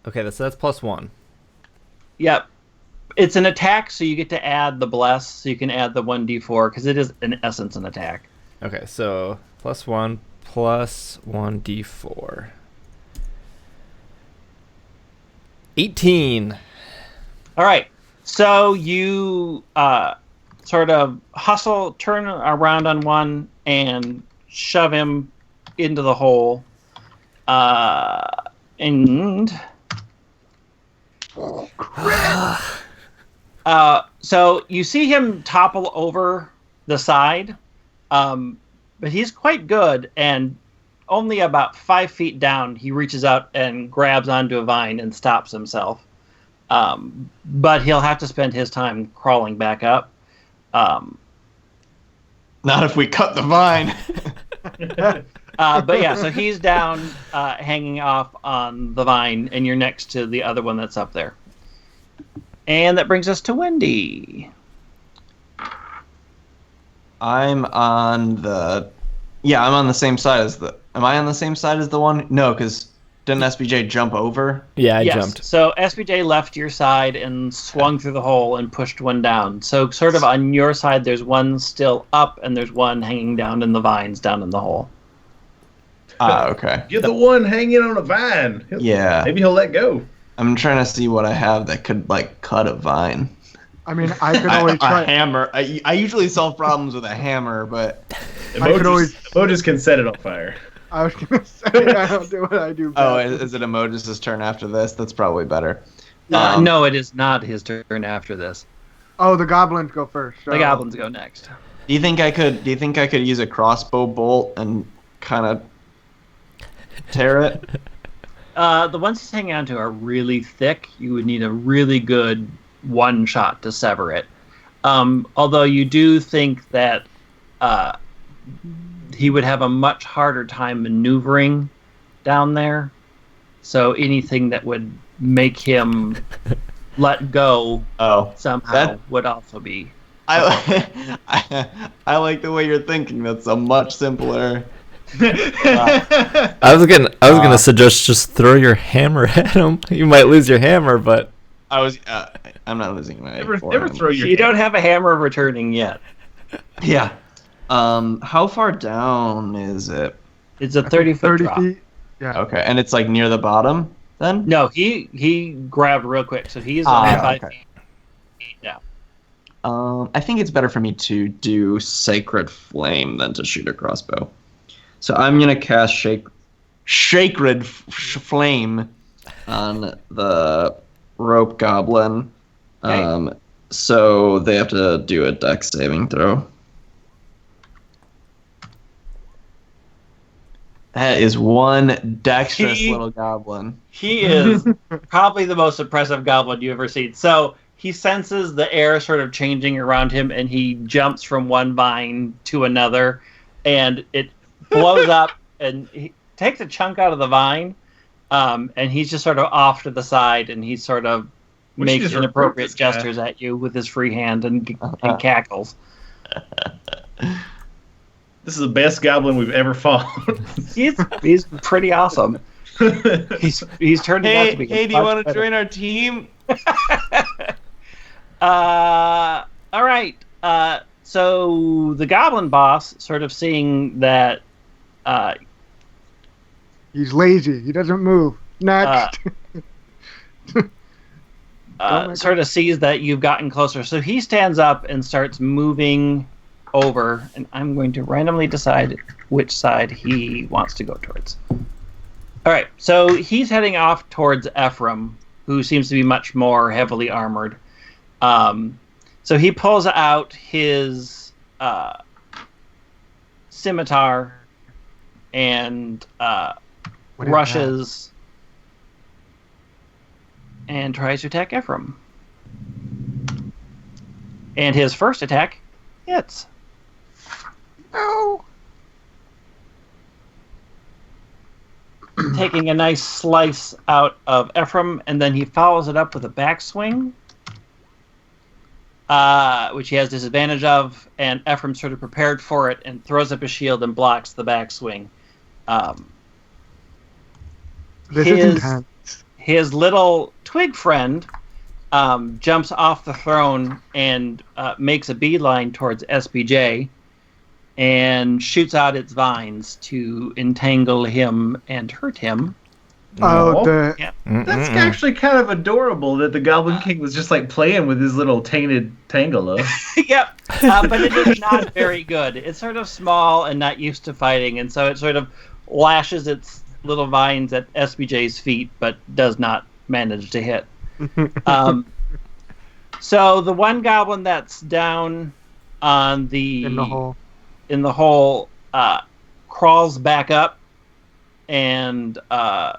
Okay, so that's +1. Yep. It's an attack, so you get to add the bless, so you can add the 1d4, because it is, in essence, an attack. Okay, so +1 plus 1d4. 18. All right. So you sort of hustle, turn around on one, and shove him into the hole. So you see him topple over the side, but he's quite good, and only about 5 feet down, he reaches out and grabs onto a vine and stops himself. But he'll have to spend his time crawling back up. Not if we cut the vine. But yeah, so he's down, hanging off on the vine, and you're next to the other one that's up there. And that brings us to Wendy. I'm on the same side as the. Am I on the same side as the one? No, because didn't SBJ jump over? Yeah, I yes. jumped. So SBJ left your side and swung through the hole and pushed one down. So sort of on your side, there's one still up, and there's one hanging down in the vines down in the hole. Okay. You're the one hanging on a vine. Maybe he'll let go. I'm trying to see what I have that could, cut a vine. I mean, I could always try. A hammer. I usually solve problems with a hammer, but... Emojis can set it on fire. I was going to say, I don't do what I do. Oh, is it Emojis' turn after this? That's probably better. No, it is not his turn after this. Oh, the goblins go first. So. The goblins go next. Do you think I could use a crossbow bolt and kind of tear it? The ones he's hanging on to are really thick. You would need a really good one shot to sever it. Although you do think that he would have a much harder time maneuvering down there. So anything that would make him let go somehow would also be. I like the way you're thinking. That's a much simpler. I was gonna suggest just throw your hammer at him. You might lose your hammer, but I'm not losing my. Never throw your. You don't have a hammer returning yet. Yeah. How far down is it? It's a 30-foot drop. Feet. Yeah. Okay, and it's near the bottom then? No, he grabbed real quick, so he's only 5 feet down. I think it's better for me to do Sacred Flame than to shoot a crossbow. So I'm gonna cast Sacred Flame on the rope goblin. Okay. So they have to do a dex saving throw. That is one dexterous little goblin. He is probably the most impressive goblin you've ever seen. So he senses the air sort of changing around him, and he jumps from one vine to another, and it blows up, and he takes a chunk out of the vine, and he's just sort of off to the side, and he sort of makes inappropriate gestures at you with his free hand and cackles. This is the best goblin we've ever fought. He's pretty awesome. He's turned out to be. Hey, do you want to join our team? All right. So the goblin boss, sort of seeing that he's lazy. He doesn't move. Next. Sort of sees that you've gotten closer. So he stands up and starts moving over, and I'm going to randomly decide which side he wants to go towards. All right. So he's heading off towards Ephraim, who seems to be much more heavily armored. So he pulls out his scimitar and rushes and tries to attack Ephraim. And his first attack hits. No. Taking a nice slice out of Ephraim, and then he follows it up with a backswing, which he has disadvantage of, and Ephraim sort of prepared for it and throws up his shield and blocks the backswing. This is intense. His little twig friend jumps off the throne and makes a beeline towards SBJ and shoots out its vines to entangle him and hurt him. Oh, yeah. That's actually kind of adorable that the Goblin King was just like playing with his little tainted tangela. Yep, but it is not very good. It's sort of small and not used to fighting, and so it sort of lashes its little vines at SBJ's feet, but does not manage to hit. So the one goblin that's down on in the hole crawls back up and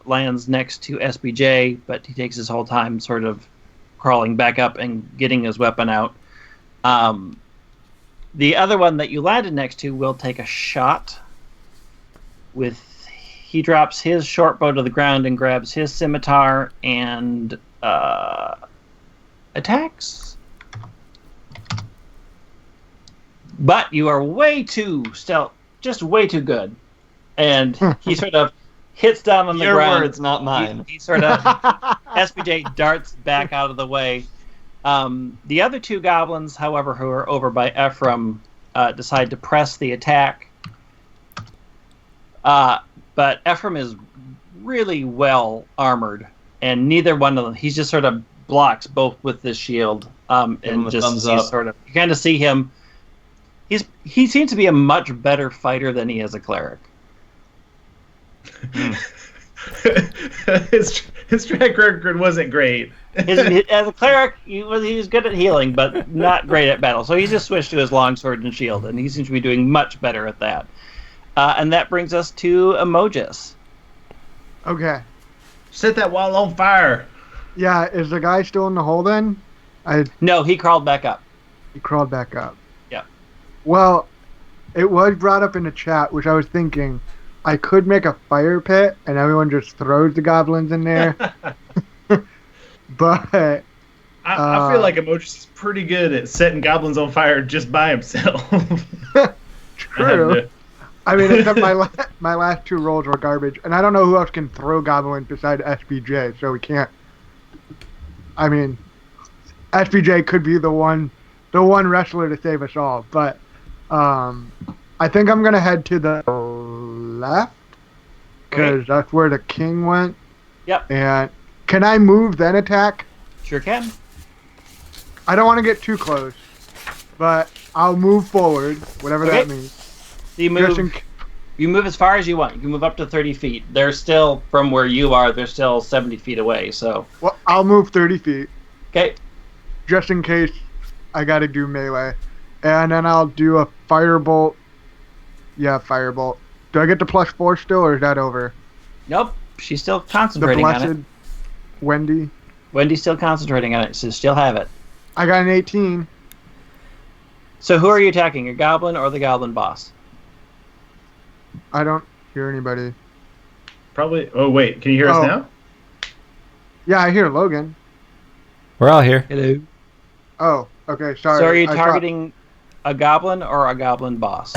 lands next to SBJ, but he takes his whole time sort of crawling back up and getting his weapon out. The other one that you landed next to will take a shot. He drops his short bow to the ground and grabs his scimitar and attacks. But you are way too stealth, just way too good. And he sort of hits down on the ground. Your words, not mine. He sort of SBJ darts back out of the way. The other two goblins, however, who are over by Ephraim, decide to press the attack. But Ephraim is really well armored, and neither one of them. He's just sort of blocks both with this shield, and just sort of. You kind of see him. He seems to be a much better fighter than he is a cleric. His track record wasn't great. As a cleric, he was good at healing, but not great at battle. So he just switched to his longsword and shield, and he seems to be doing much better at that. And that brings us to Emojis. Okay. Set that wall on fire. Yeah, is the guy still in the hole then? No, he crawled back up. He crawled back up. Yeah. Well, it was brought up in the chat, which I was thinking I could make a fire pit and everyone just throws the goblins in there. But I feel like Emojis is pretty good at setting goblins on fire just by himself. True. I mean, except my last two rolls were garbage, and I don't know who else can throw goblins beside SBJ, so we can't. I mean, SBJ could be the one wrestler to save us all, but I think I'm gonna head to the left because that's where the king went. Yep. And can I move then attack? Sure can. I don't want to get too close, but I'll move forward, whatever that means. So you move as far as you want. You can move up to 30 feet. They're still, from where you are, they're still 70 feet away. So. Well, I'll move 30 feet. Okay. Just in case I got to do melee. And then I'll do a firebolt. Yeah, firebolt. Do I get the +4 still, or is that over? Nope. She's still concentrating on it. The blessed Wendy. Wendy's still concentrating on it, so she'll have it. I got an 18. So who are you attacking, your goblin or the goblin boss? I don't hear anybody. Probably. Oh wait, can you hear us now? Yeah, I hear Logan. We're all here. Hello. Oh, okay. Sorry. So are you targeting a goblin or a goblin boss?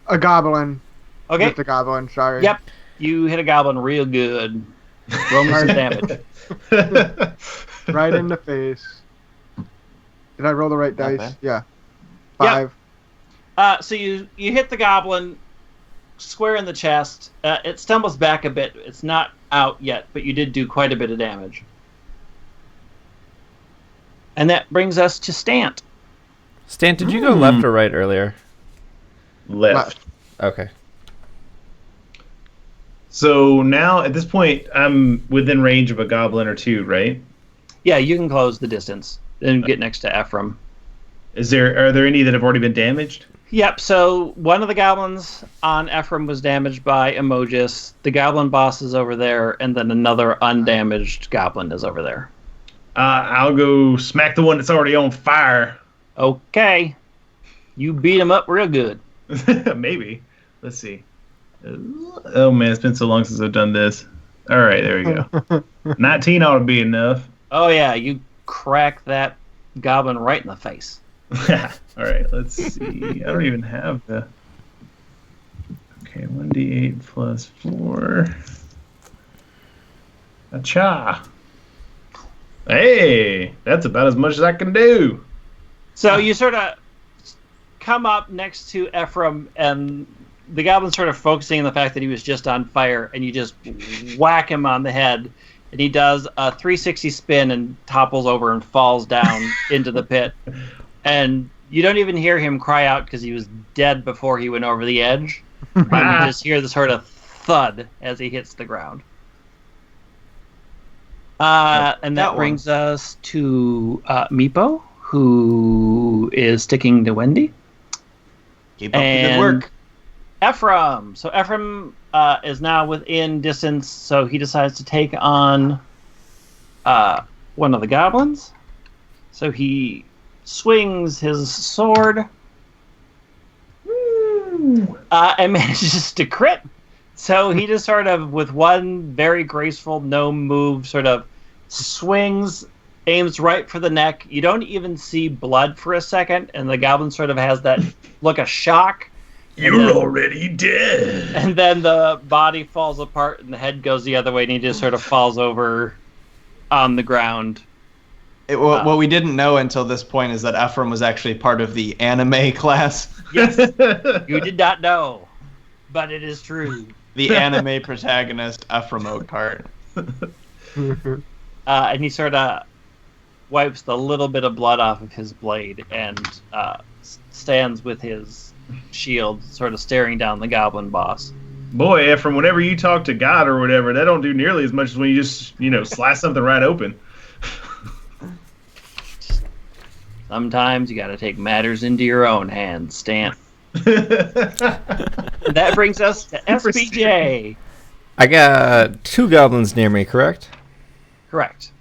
A goblin. Okay. Just a goblin. Sorry. Yep. You hit a goblin real good. Roll me some damage. Right in the face. Did I roll the right dice? bad. Yeah. 5. So you hit the goblin square in the chest. It stumbles back a bit. It's not out yet, but you did do quite a bit of damage. And that brings us to Stant. Stan, did you go left or right earlier? Left. Okay. So now at this point, I'm within range of a goblin or two, right? Yeah, you can close the distance and get next to Ephraim. Are there any that have already been damaged? Yep, so one of the goblins on Ephraim was damaged by Emojis. The goblin boss is over there, and then another undamaged goblin is over there. I'll go smack the one that's already on fire. Okay. You beat him up real good. Maybe. Let's see. Oh man, it's been so long since I've done this. All right, there we go. 19 ought to be enough. Oh yeah, you crack that goblin right in the face. All right, let's see. I don't even have the... Okay, 1d8 plus 4. Acha. Hey, that's about as much as I can do. So you sort of come up next to Ephraim, and the goblin's sort of focusing on the fact that he was just on fire, and you just whack him on the head, and he does a 360 spin and topples over and falls down into the pit. And you don't even hear him cry out because he was dead before he went over the edge. And you just hear the sort of thud as he hits the ground. And that brings us to Meepo, who is sticking to Wendy. Keep up the good work. Ephraim. So Ephraim is now within distance, so he decides to take on one of the goblins. So he swings his sword and manages to crit. So he just sort of, with one very graceful gnome move, sort of swings, aims right for the neck. You don't even see blood for a second, and the goblin sort of has that look of shock. You're already dead. And then the body falls apart, and the head goes the other way, and he just sort of falls over on the ground. What we didn't know until this point is that Ephraim was actually part of the anime class. Yes, you did not know, but it is true. The anime protagonist, Ephraim Oakhart. And he sort of wipes the little bit of blood off of his blade and stands with his shield, sort of staring down the goblin boss. Boy, Ephraim, whenever you talk to God or whatever, that don't do nearly as much as when you just, slice something right open. Sometimes you got to take matters into your own hands, Stan. That brings us to SPJ. I got 2 goblins near me, correct? Correct.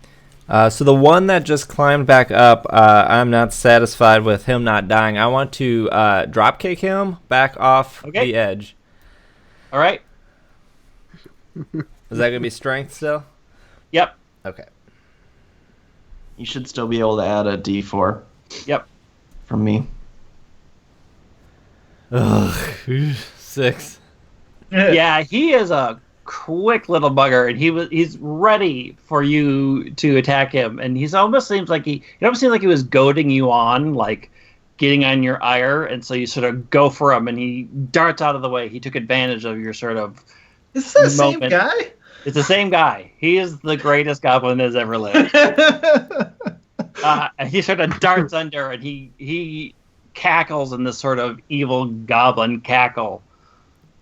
So the one that just climbed back up, I'm not satisfied with him not dying. I want to dropkick him back off the edge. All right. Is that going to be strength still? Yep. Okay. You should still be able to add a D4. Yep. From me. Ugh, 6. Yeah, he is a quick little bugger, and he's ready for you to attack him, and it almost seems like he was goading you on, like getting on your ire, and so you sort of go for him, and he darts out of the way. He took advantage of your sort of Is this the moment. same guy? It's the same guy. He is the greatest goblin that has ever lived. And he sort of darts under, and he cackles in this sort of evil goblin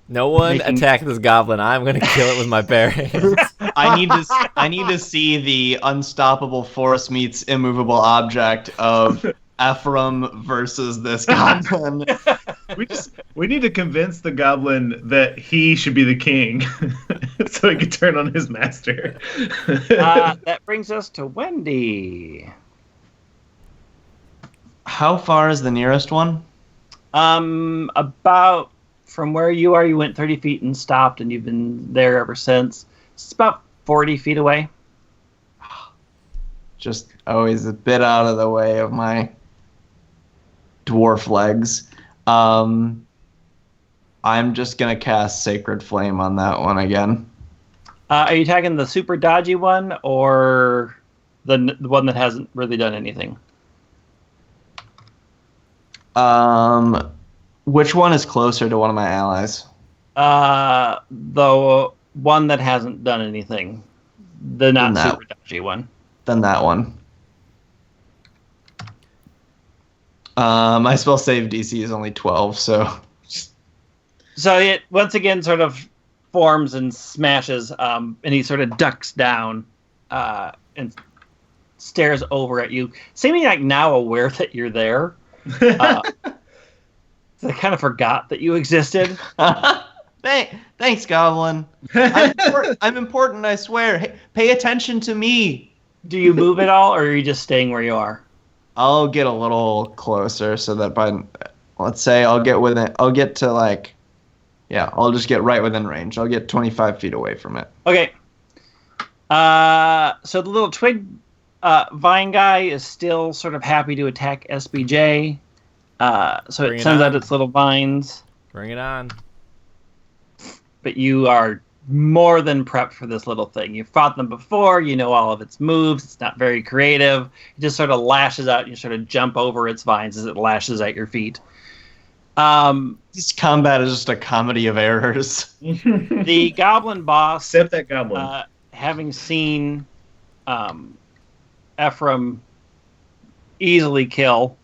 No one attack this goblin. I'm going to kill it with my bare hands. I need to see the unstoppable force meets immovable object of Ephraim versus this goblin. We need to convince the goblin that he should be the king, so he can turn on his master. That brings us to Wendy. How far is the nearest one? About from where you are, you went 30 feet and stopped, and you've been there ever since. It's about 40 feet away. Just always a bit out of the way of my dwarf legs. I'm just going to cast Sacred Flame on that one again. Are you attacking the super dodgy one or the one that hasn't really done anything? Which one is closer to one of my allies? The one that hasn't done anything. The not super dodgy one. Then that one. My spell save DC is only 12, so... So it once again sort of forms and smashes, and he sort of ducks down and stares over at you, seeming like now aware that you're there. I kind of forgot that you existed. Thanks, Goblin. I'm important, I swear. Hey, pay attention to me. Do you move at all, or are you just staying where you are? I'll get a little closer so that by, let's say, I'll get to like, yeah, I'll just get right within range. I'll get 25 feet away from it. Okay. So the little twig vine guy is still sort of happy to attack SBJ. So it sends out its little vines. Bring it on. But you are more than prepped for this little thing. You've fought them before. You know all of its moves. It's not very creative. It just sort of lashes out. And you sort of jump over its vines as it lashes at your feet. This combat is just a comedy of errors. The goblin boss, except that goblin, having seen Ephraim easily kill,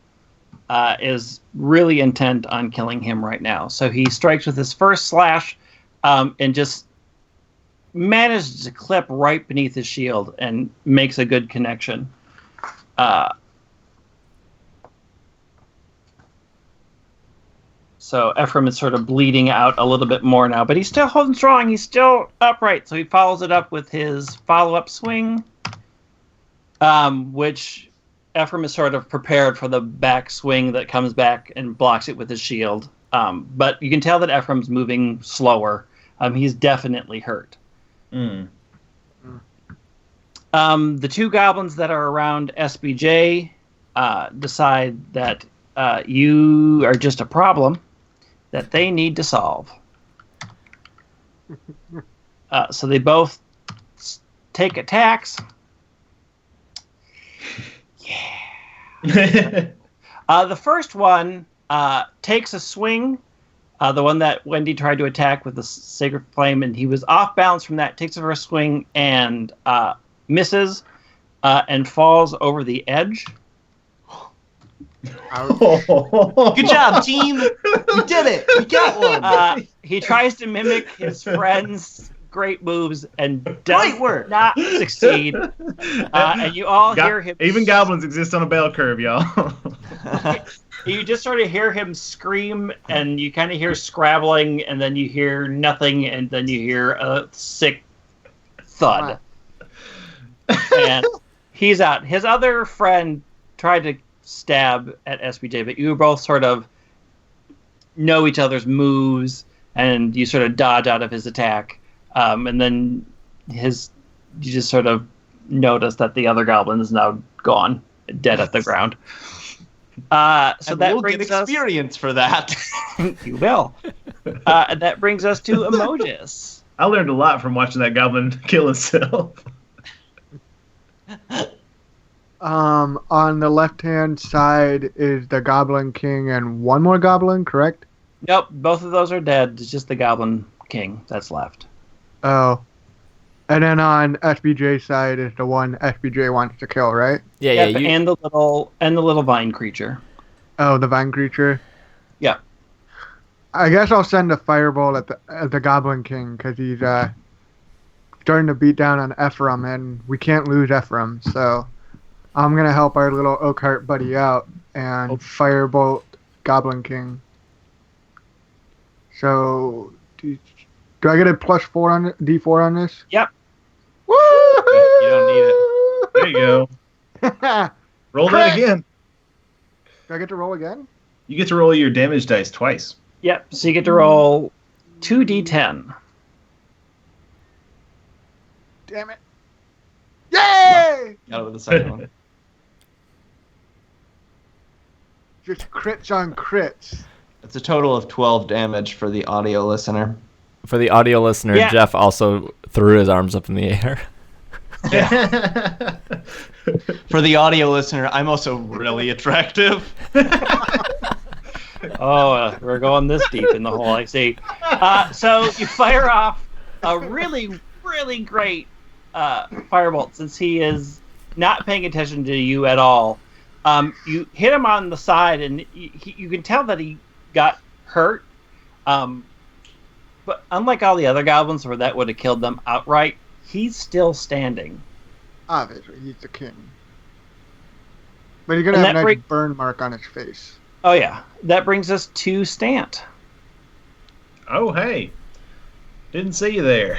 is really intent on killing him right now. So he strikes with his first slash and just manages to clip right beneath his shield and makes a good connection. So Ephraim is sort of bleeding out a little bit more now, but he's still holding strong. He's still upright. So he follows it up with his follow-up swing, which Ephraim is sort of prepared for the back swing that comes back and blocks it with his shield. But you can tell that Ephraim's moving slower. He's definitely hurt. The two goblins that are around SBJ decide that you are just a problem that they need to solve. So they both take attacks. Yeah. The first one takes a swing. The one that Wendy tried to attack with the Sacred Flame, and he was off balance from that, takes a first swing and misses and falls over the edge. Good job, team! You did it! You got one! He tries to mimic his friend's great moves and does not succeed. And you all hear him... Even goblins exist on a bell curve, y'all. You just sort of hear him scream, and you kind of hear scrabbling, and then you hear nothing, and then you hear a sick thud. And he's out. His other friend tried to stab at SBJ, but you both sort of know each other's moves, and you sort of dodge out of his attack. And then you just sort of notice that the other goblin is now gone, dead at the ground. So and that we'll brings get experience for that. You will. That brings us to Emojis. I learned a lot from watching that goblin kill himself. On the left-hand side is the Goblin King and one more goblin, correct? Nope, both of those are dead. It's just the Goblin King that's left. Oh. And then on SBJ's side is the one SBJ wants to kill, right? Yeah. And the little vine creature. Oh, the vine creature? Yeah. I guess I'll send a fireball at the Goblin King, because he's starting to beat down on Ephraim, and we can't lose Ephraim, so I'm going to help our little Oakheart buddy out and firebolt Goblin King. So, do I get a +4 on D4 on this? Yep. Woo! You don't need it. There you go. Roll that again. Do I get to roll again? You get to roll your damage dice twice. Yep. So you get to roll 2d10. Damn it! Yay! Got it with the second one. Just crits on crits. It's a total of 12 damage for the audio listener. For the audio listener, Yeah. Jeff also threw his arms up in the air. For the audio listener, I'm also really attractive. Oh, we're going this deep in the hole, I see. So you fire off a really, really great firebolt since he is not paying attention to you at all. You hit him on the side, and you can tell that he got hurt. But unlike all the other goblins where that would have killed them outright, he's still standing. Obviously, he's the king. But he's going to have a nice burn mark on his face. Oh, yeah. That brings us to Stant. Oh, hey. Didn't see you there.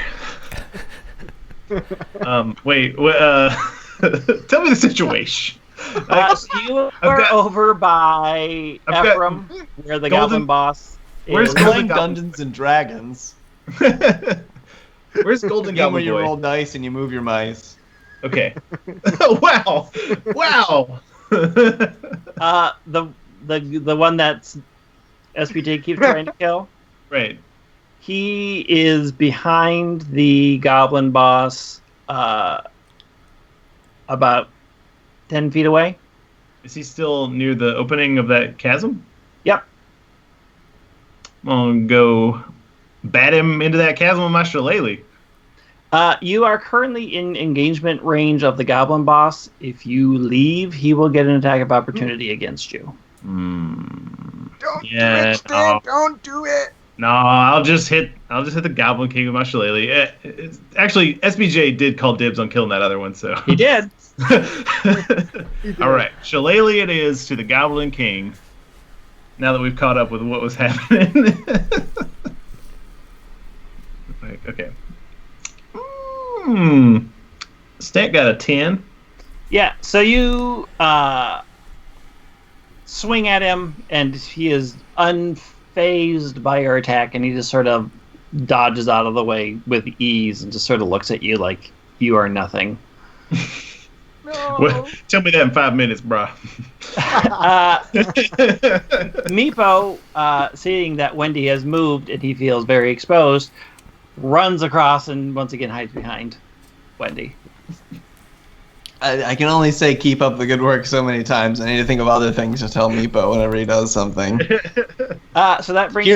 Wait. Tell me the situation. So you are over by Ephraim, where the goblin boss is. Where's Playing Dungeons and Dragons. Where's Golden Game Goblin where you Boy? roll dice and you move your mice. Okay. Wow. The one that's SPJ keeps trying to kill. Right. He is behind the goblin boss, about 10 feet away. Is he still near the opening of that chasm? Yep. I'm gonna go bat him into that chasm with my shillelagh. You are currently in engagement range of the goblin boss. If you leave, he will get an attack of opportunity against you. Don't do Yeah, it, Stan! Don't do it! No, I'll just hit the Goblin King with my shillelagh. Actually, SBJ did call dibs on killing that other one, so He did. All right, shillelagh it is to the Goblin King. Now that we've caught up with what was happening. Okay. Stat got a 10. Yeah, so you swing at him, and he is unfazed by your attack, and he just sort of dodges out of the way with ease and just sort of looks at you like you are nothing. No. Well, tell me that in 5 minutes, brah. Meepo, seeing that Wendy has moved and he feels very exposed, runs across and once again hides behind Wendy. I can only say keep up the good work so many times. I need to think of other things to tell Meepo whenever he does something. So that brings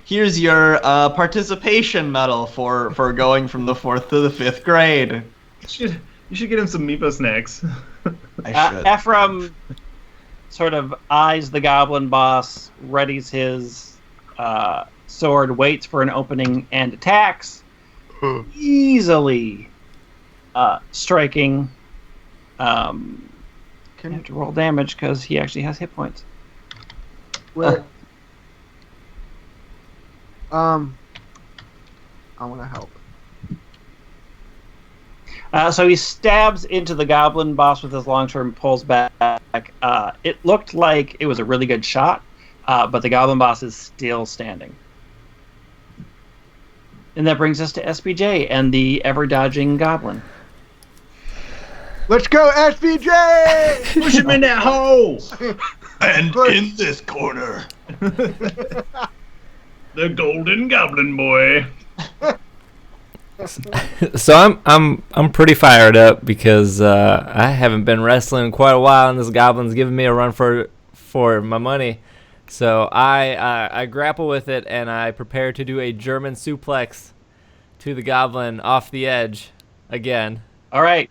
Here's your participation medal for going from the 4th to the 5th grade. You should get him some Meepo snacks. I should. Ephraim sort of eyes the goblin boss, readies his sword, waits for an opening, and attacks. Easily striking. I have to roll damage because he actually has hit points. Well, I want to help. So he stabs into the goblin boss with his longsword and pulls back. It looked like it was a really good shot, but the goblin boss is still standing. And that brings us to SBJ and the ever-dodging goblin. Let's go, SBJ! Push him in that hole! And in this corner, The Golden Goblin Boy. So I'm pretty fired up because I haven't been wrestling in quite a while, and this goblin's giving me a run for my money. So I grapple with it, and I prepare to do a German suplex to the goblin off the edge again. All right.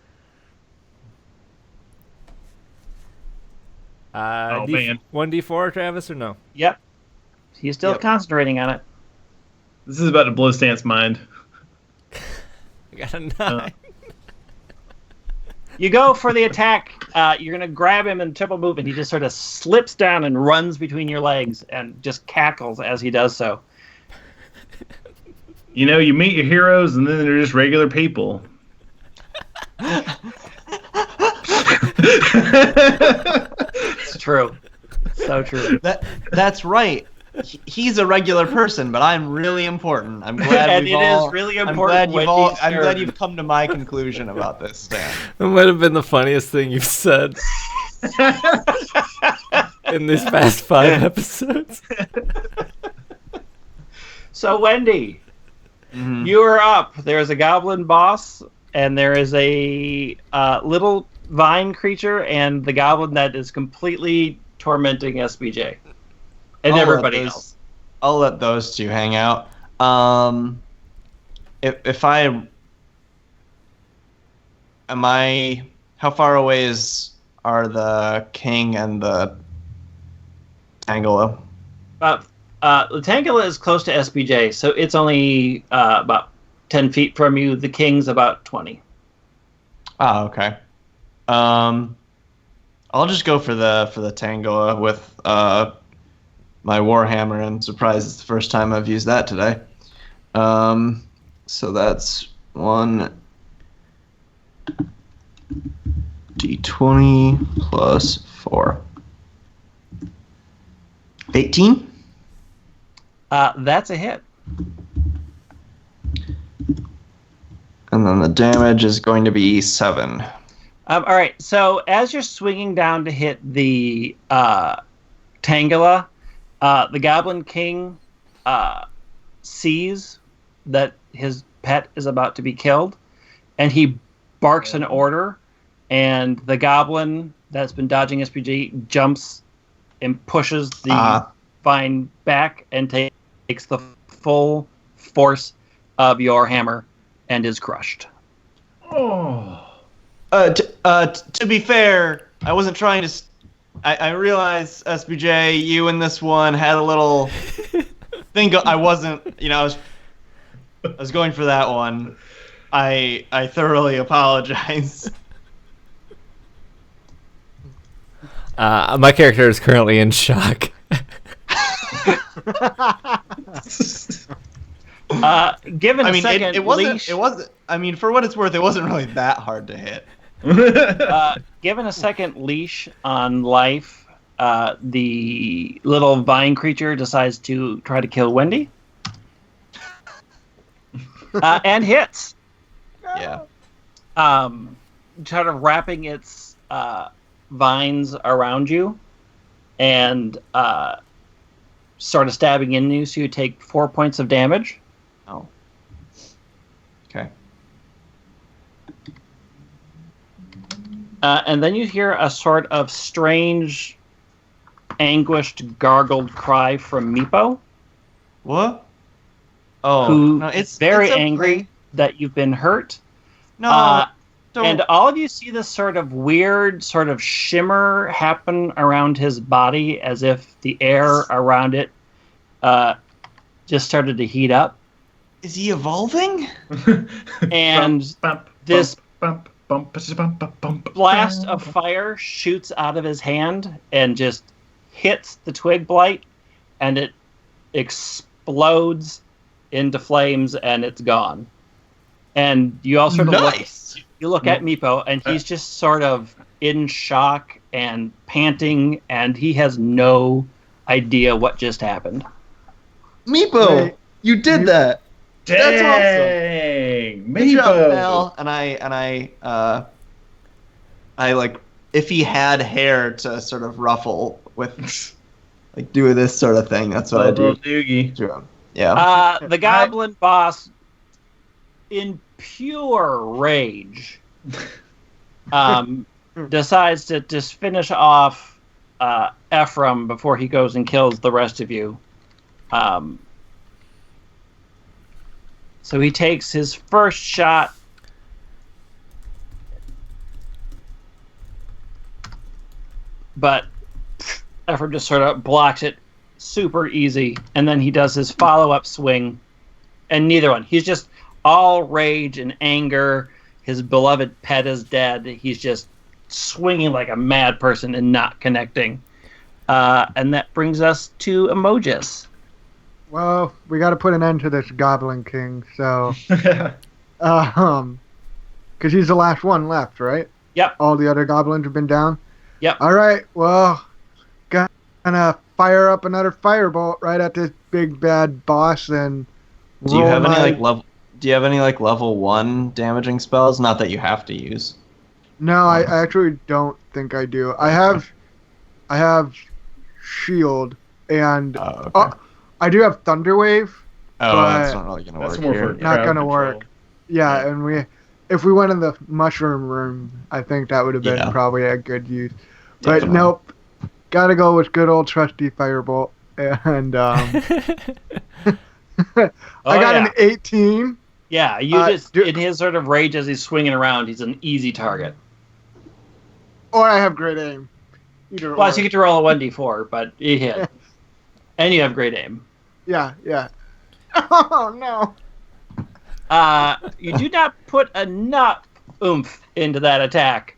Man. 1d4, Travis, or no? Yep. He's still Yep. concentrating on it. This is about to blow Stan's mind. I got a 9. You go for the attack. You're going to grab him and triple move, and he just sort of slips down and runs between your legs and just cackles as he does so. You know, you meet your heroes, and then they're just regular people. It's true. So true. That's right. He's a regular person, but I'm really important. I'm glad and we've it all. is really I'm important. I'm glad you've come to my conclusion about this, Stan. It might have been the funniest thing you've said in these past 5 episodes. So, Wendy, you are up. There's a goblin boss, and there is a little vine creature, and the goblin that is completely tormenting SBJ. And everybody else. I'll let those two hang out. If I am I, how far away are the king and the Tangela? The Tangela is close to SBJ, so it's only about 10 feet from you. The king's about 20. Oh, okay. I'll just go for the Tangela with my Warhammer. I'm surprised it's the first time I've used that today. So that's 1 d20 plus 4. 18? That's a hit. And then the damage is going to be 7. All right, so as you're swinging down to hit the Tangela, the Goblin King sees that his pet is about to be killed, and he barks an order, and the Goblin that's been dodging SPG jumps and pushes the vine back and takes the full force of your hammer and is crushed. Oh. To be fair, I wasn't trying to... I realized, SBJ, you and this one had a little thing. I wasn't, I was going for that one. I thoroughly apologize. My character is currently in shock. Given a second it wasn't. leash, It wasn't. I mean, for what it's worth, it wasn't really that hard to hit. given a second leash on life, the little vine creature decides to try to kill Wendy. And hits. Yeah. Sort of wrapping its vines around you and sort of stabbing into you, so you take 4 points of damage. Oh. Okay. And then you hear a sort of strange, anguished, gargled cry from Meepo. What? Oh, who no, is very angry that you've been hurt. No, don't. And all of you see this sort of weird sort of shimmer happen around his body, as if the air around it just started to heat up. Is he evolving? And this blast of fire shoots out of his hand and just hits the twig blight, and it explodes into flames, and it's gone. And you all sort of look at Meepo, and he's just sort of in shock and panting, and he has no idea what just happened. Meepo, you did that. Dang, that's awesome. Good job, Mel. And I like, if he had hair to sort of ruffle with, like, do this sort of thing. That's what I do. Doogie. To him. Yeah. The goblin boss, in pure rage, decides to just finish off Ephraim before he goes and kills the rest of you. So he takes his first shot. But Ephraim just sort of blocks it super easy. And then he does his follow-up swing. And neither one. He's just all rage and anger. His beloved pet is dead. He's just swinging like a mad person and not connecting. And that brings us to Emojis. Well, we got to put an end to this Goblin King, so... because he's the last one left, right? Yep. All the other goblins have been down? Yep. All right, well, gonna fire up another firebolt right at this big bad boss and Do you have any my... like level? Do you have any like level 1 damaging spells? Not that you have to use. No, I actually don't think I do. I have shield and Okay. I do have thunder wave. That's not really gonna work more here. for Not crowd gonna control. work. Yeah, and if we went in the mushroom room, I think that would have been probably a good use. But Definitely. nope, gotta go with good old trusty firebolt. And I got an 18. Yeah, in his sort of rage as he's swinging around, he's an easy target. Or I have great aim. Either Plus, or. you get to roll a 1d4, but you hit. And you have great aim. Yeah. Oh, no. You do not put enough oomph into that attack.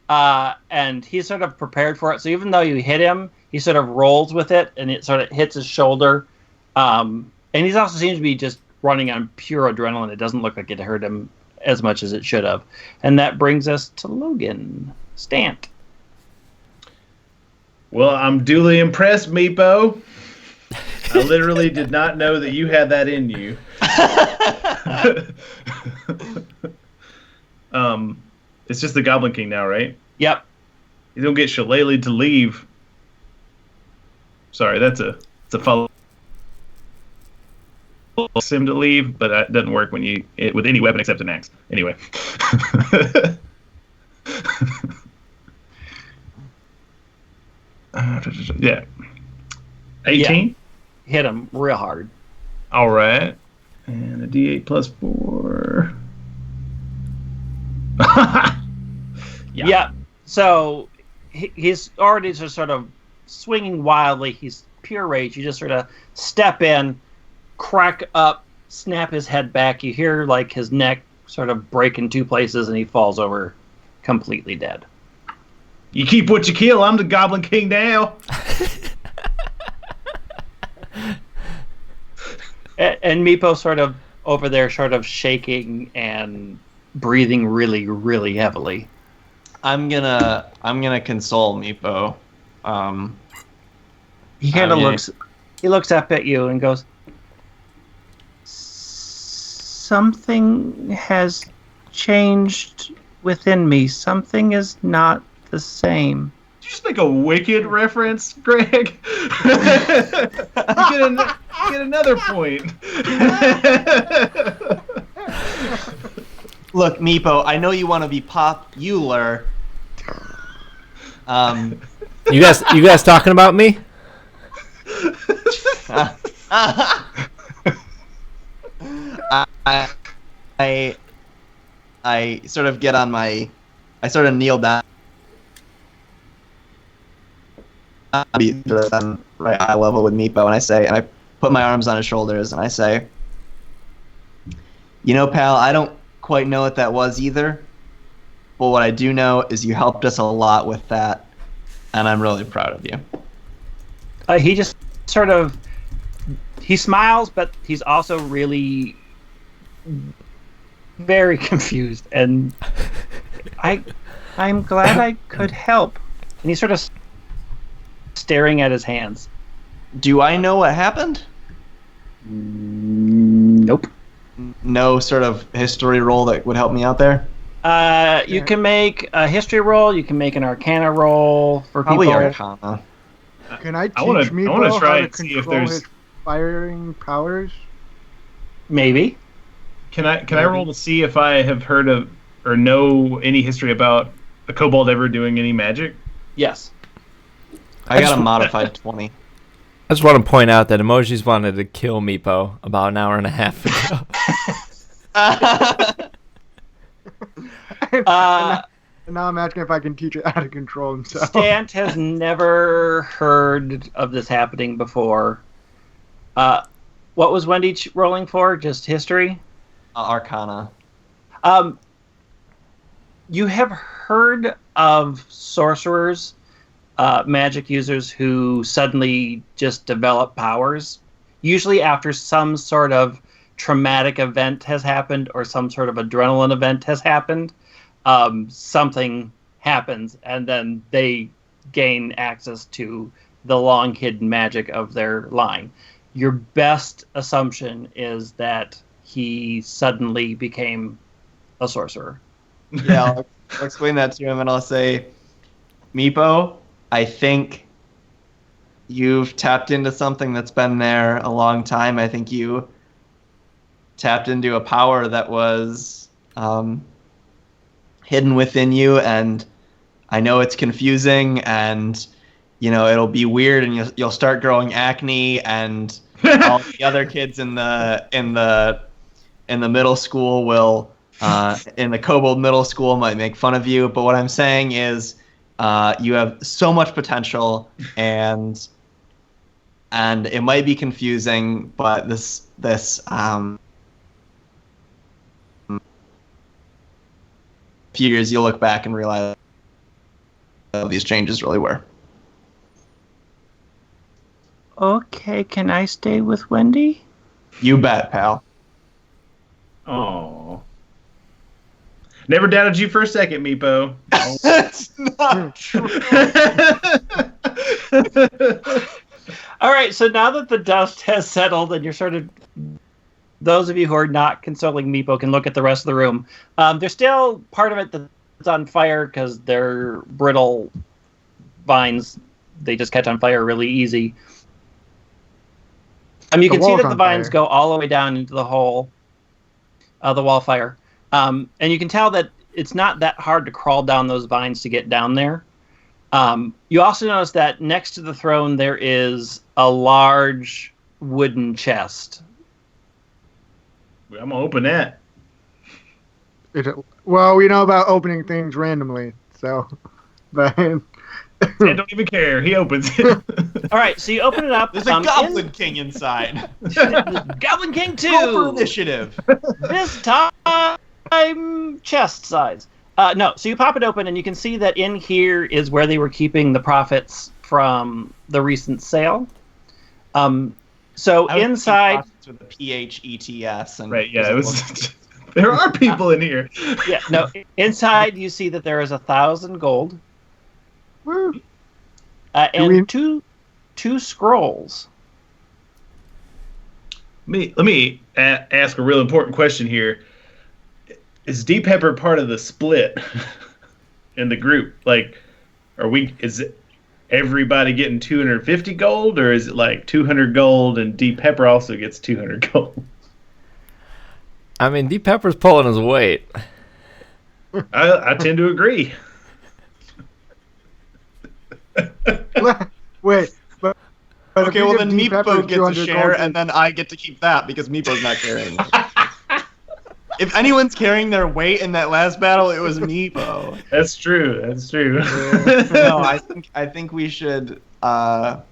And he's sort of prepared for it. So even though you hit him, he sort of rolls with it, and it sort of hits his shoulder. And he also seems to be just running on pure adrenaline. It doesn't look like it hurt him as much as it should have. And that brings us to Logan. Stant. Well, I'm duly impressed, Meepo. I literally did not know that you had that in you. It's just the Goblin King now, right? Yep. You don't get Shillelagh to leave. Sorry, it's a follow. Him to leave, but that doesn't work when with any weapon except an axe. Anyway. Yeah. 18? Yeah. Hit him real hard. All right. And a D8 plus 4. Yeah. So he's already just sort of swinging wildly. He's pure rage. You just sort of step in, crack up, snap his head back. You hear like his neck sort of break in two places, and he falls over completely dead. You keep what you kill. I'm the Goblin King now. And Meepo sort of over there, sort of shaking and breathing really, really heavily. I'm gonna console Meepo. He kind of looks up at you and goes, "Something has changed within me. Something is not the same." Did you just make a Wicked reference, Greg? You get another point. Look, Meepo, I know you want to be popular. You guys talking about me? I sort of get on I sort of kneel down. Right eye level with Meepo, and I put my arms on his shoulders, and I say, "You know, pal, I don't quite know what that was either, but what I do know is you helped us a lot with that, and I'm really proud of you." He just sort of he smiles, but he's also really very confused, and I'm glad I could help. And he's sort of staring at his hands. Do I know what happened? Nope. No sort of history roll that would help me out there? You can make a history roll. You can make an arcana roll for Probably people. Arcana. Can I teach I wanna Meepo try how to and see if control there's- his firing powers? Maybe. Can I roll to see if I have heard of or know any history about a kobold ever doing any magic? Yes. I got a modified 20. I just want to point out that Emojis wanted to kill Meepo about an hour and a half ago. And now I'm asking if I can teach it how to control himself. Stant has never heard of this happening before. What was Wendy rolling for? Just history? Arcana. You have heard of sorcerers, magic users who suddenly just develop powers, usually after some sort of traumatic event has happened or some sort of adrenaline event has happened. Something happens, and then they gain access to the long hidden magic of their line. Your best assumption is that he suddenly became a sorcerer. Yeah, I'll explain that to him, and I'll say, Meepo, I think you've tapped into something that's been there a long time. I think you tapped into a power that was hidden within you, and I know it's confusing, and it'll be weird, and you'll start growing acne, and all the other kids in the middle school will in the kobold middle school might make fun of you. But what I'm saying is, you have so much potential, and it might be confusing, but this few years you'll look back and realize these changes really were. Okay, can I stay with Wendy? You bet, pal. Oh. Never doubted you for a second, Meepo. That's not true. All right, so now that the dust has settled and you're sort of... Those of you who are not consoling Meepo can look at the rest of the room. There's still part of it that's on fire because they're brittle vines. They just catch on fire really easy. You can see that the vines go all the way down into the hole, the wall fire. And you can tell that it's not that hard to crawl down those vines to get down there. You also notice that next to the throne there is a large wooden chest. I'm going to open that. Well, we know about opening things randomly, so... But... I don't even care. He opens it. All right, so you open it up. There's a Goblin King inside. Goblin King 2! Roll for initiative. This time, chest size. No, so you pop it open, and you can see that in here is where they were keeping the profits from the recent sale. So inside... With the PHETS. And right, yeah, it was... There are people in here. Yeah, no, inside you see that there is 1,000 gold. Woo. And two scrolls. Let me ask a real important question here. Is Deep Pepper part of the split in the group? Like, is it everybody getting 250 gold, or is it like 200 gold and Deep Pepper also gets 200 gold? I mean, Deep Pepper's pulling his weight. I tend to agree. Wait, but okay, well then Meepo Meepo gets a share, and then I get to keep that because Meepo's not carrying. If anyone's carrying their weight in that last battle, it was Meepo. That's true. That's true. No, I think we should. I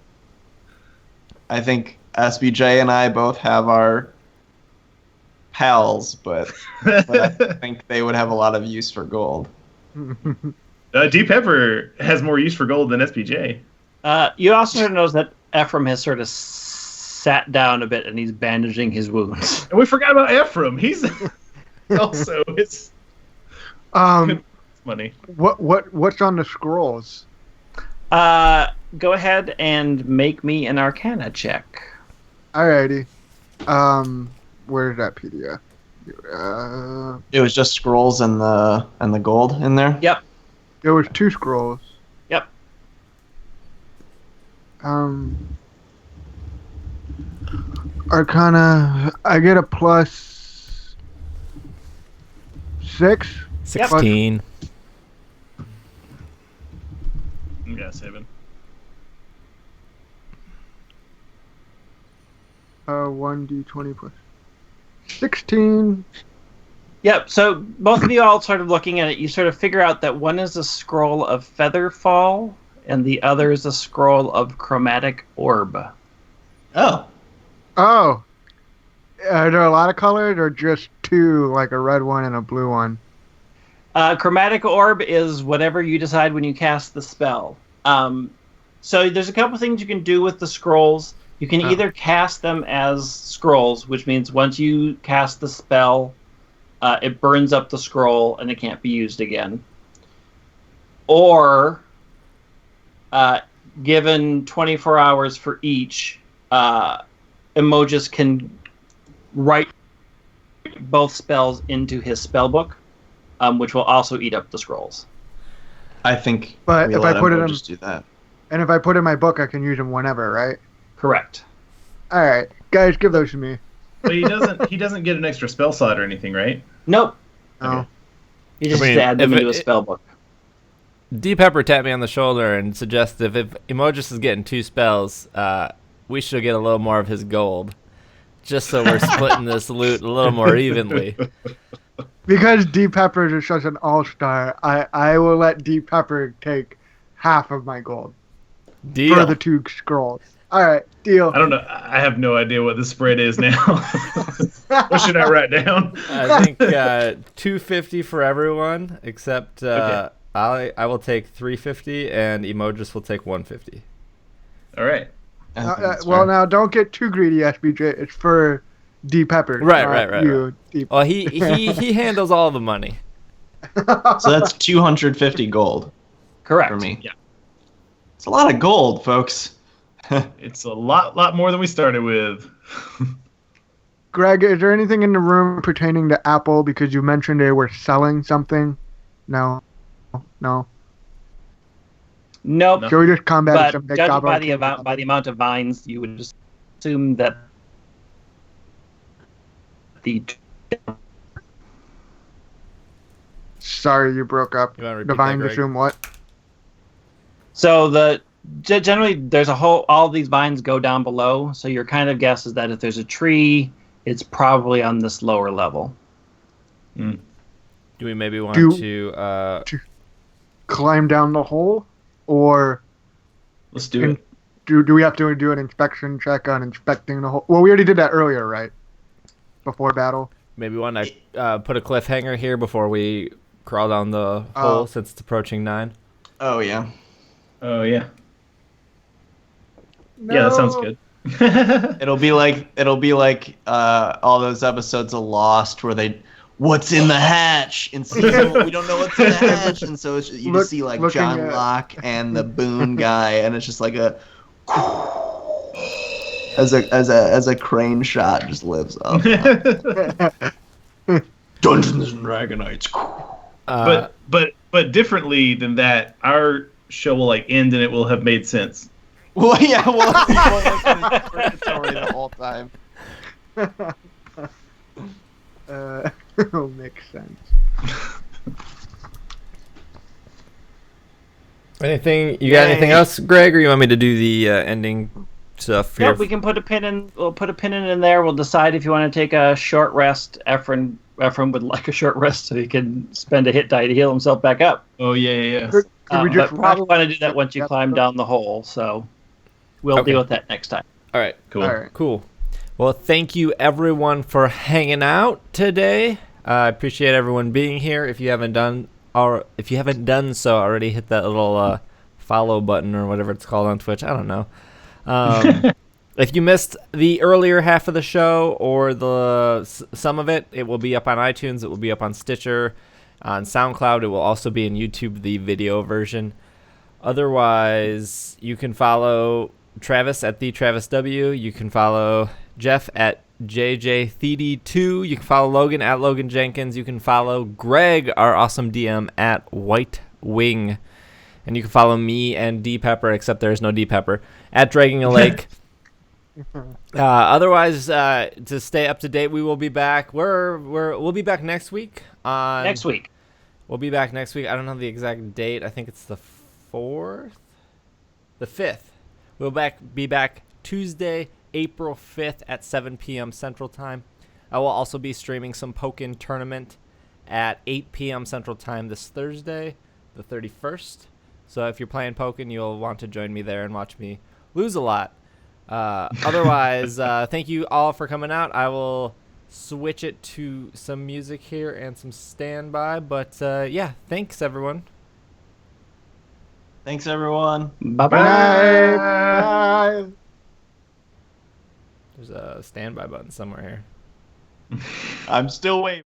think SBJ and I both have our pals, but I think they would have a lot of use for gold. Deep Pepper has more use for gold than SPJ. You also notice that Ephraim has sort of sat down a bit and he's bandaging his wounds. And we forgot about Ephraim. He's also his money. What's on the scrolls? Go ahead and make me an Arcana check. Alrighty. Where's that PDF? It was just scrolls and the gold in there. Yep. There was 2 scrolls. Yep. Arcana, I get a plus 6. 16. Yeah, 7. 1d20 plus 16. Yep, so both of you all sort of looking at it, you sort of figure out that one is a scroll of Featherfall, and the other is a scroll of Chromatic Orb. Oh. Oh. Are there a lot of colors, or just 2, like a red one and a blue one? Chromatic Orb is whatever you decide when you cast the spell. So there's a couple things you can do with the scrolls. You can either cast them as scrolls, which means once you cast the spell, it burns up the scroll and it can't be used again. Or given 24 hours for each, Emojis can write both spells into his spell book, which will also eat up the scrolls. I think. But if I put it in, just do that. And if I put it in my book, I can use them whenever, right? Correct. All right, guys, give those to me. But he doesn't get an extra spell slot or anything, right? Nope. No. You just add them into a spell book. D Pepper tapped me on the shoulder and suggested if Emojis is getting 2 spells, we should get a little more of his gold, just so we're splitting this loot a little more evenly. Because D Pepper is such an all-star, I will let D Pepper take half of my gold Deal. for the 2 scrolls. All right, deal. I don't know. I have no idea what the spread is now. What should I write down? I think 250 for everyone, except Okay. I will take 350 and Emojis will take 150. All right. Well, now don't get too greedy, SBJ. It's for D Pepper. Right. You, D. Well, he handles all the money. So that's 250 gold Correct. for me. Yeah. It's a lot of gold, folks. It's a lot more than we started with. Greg, is there anything in the room pertaining to Apple? Because you mentioned they were selling something. No. Nope. No. Shall we just combat But some big judging goblin? by the amount of vines, you would just assume that the Sorry, you broke up. You wanna repeat Divine that, Greg? assume what? So generally there's all these vines go down below, so your kind of guess is that if there's a tree, it's probably on this lower level. Do we maybe want Do- to Climb down the hole, or Let's do it. do we have to do an inspection check on inspecting the hole? Well, we already did that earlier, right? Before battle. maybe want to put a cliffhanger here before we crawl down the hole since it's approaching 9? Oh, yeah. Oh yeah. Yeah, that sounds good. It'll be like all those episodes of Lost where what's in the hatch in season 1? We don't know what's in the hatch, and so it's, you just see like John Locke and the Boone guy, and it's just like as a crane shot just lives up. Dungeons and Dragonites. But differently than that, our show will like end and it will have made sense. Well, yeah, it's purgatory the whole time. It'll make sense. Anything? You got anything else, Greg, or you want me to do the ending stuff here? Yep, we can put a pin in. We'll put a pin in there. We'll decide if you want to take a short rest. Ephraim would like a short rest so he can spend a hit die to heal himself back up. Oh yeah. Could we just But probably want to do that once you climb down the hole. So we'll deal with that next time. All right. Cool. All right. Cool. Well, thank you everyone for hanging out today. I appreciate everyone being here. If you haven't done so already, hit that little follow button or whatever it's called on Twitch. I don't know. If you missed the earlier half of the show or some of it, it will be up on iTunes. It will be up on Stitcher, on SoundCloud. It will also be in YouTube, the video version. Otherwise, you can follow Travis at the Travis W. You can follow Jeff at JJThd2. You can follow Logan at Logan Jenkins. You can follow Greg, our awesome DM, at White Wing. And you can follow me and D Pepper, except there's no D Pepper, at Dragging a Lake. Otherwise, to stay up to date, we will be back. We'll be back next week. Next week. We'll be back next week. I don't know the exact date. I think it's the 4th, the 5th. We'll be back Tuesday, April 5th at 7 p.m. Central Time. I will also be streaming some Pokken Tournament at 8 p.m. Central Time this Thursday, the 31st. So if you're playing Pokken, you'll want to join me there and watch me lose a lot. Otherwise, thank you all for coming out. I will switch it to some music here and some standby. But yeah, thanks everyone. Thanks, everyone. Bye-bye. Bye. There's a standby button somewhere here. I'm still waiting.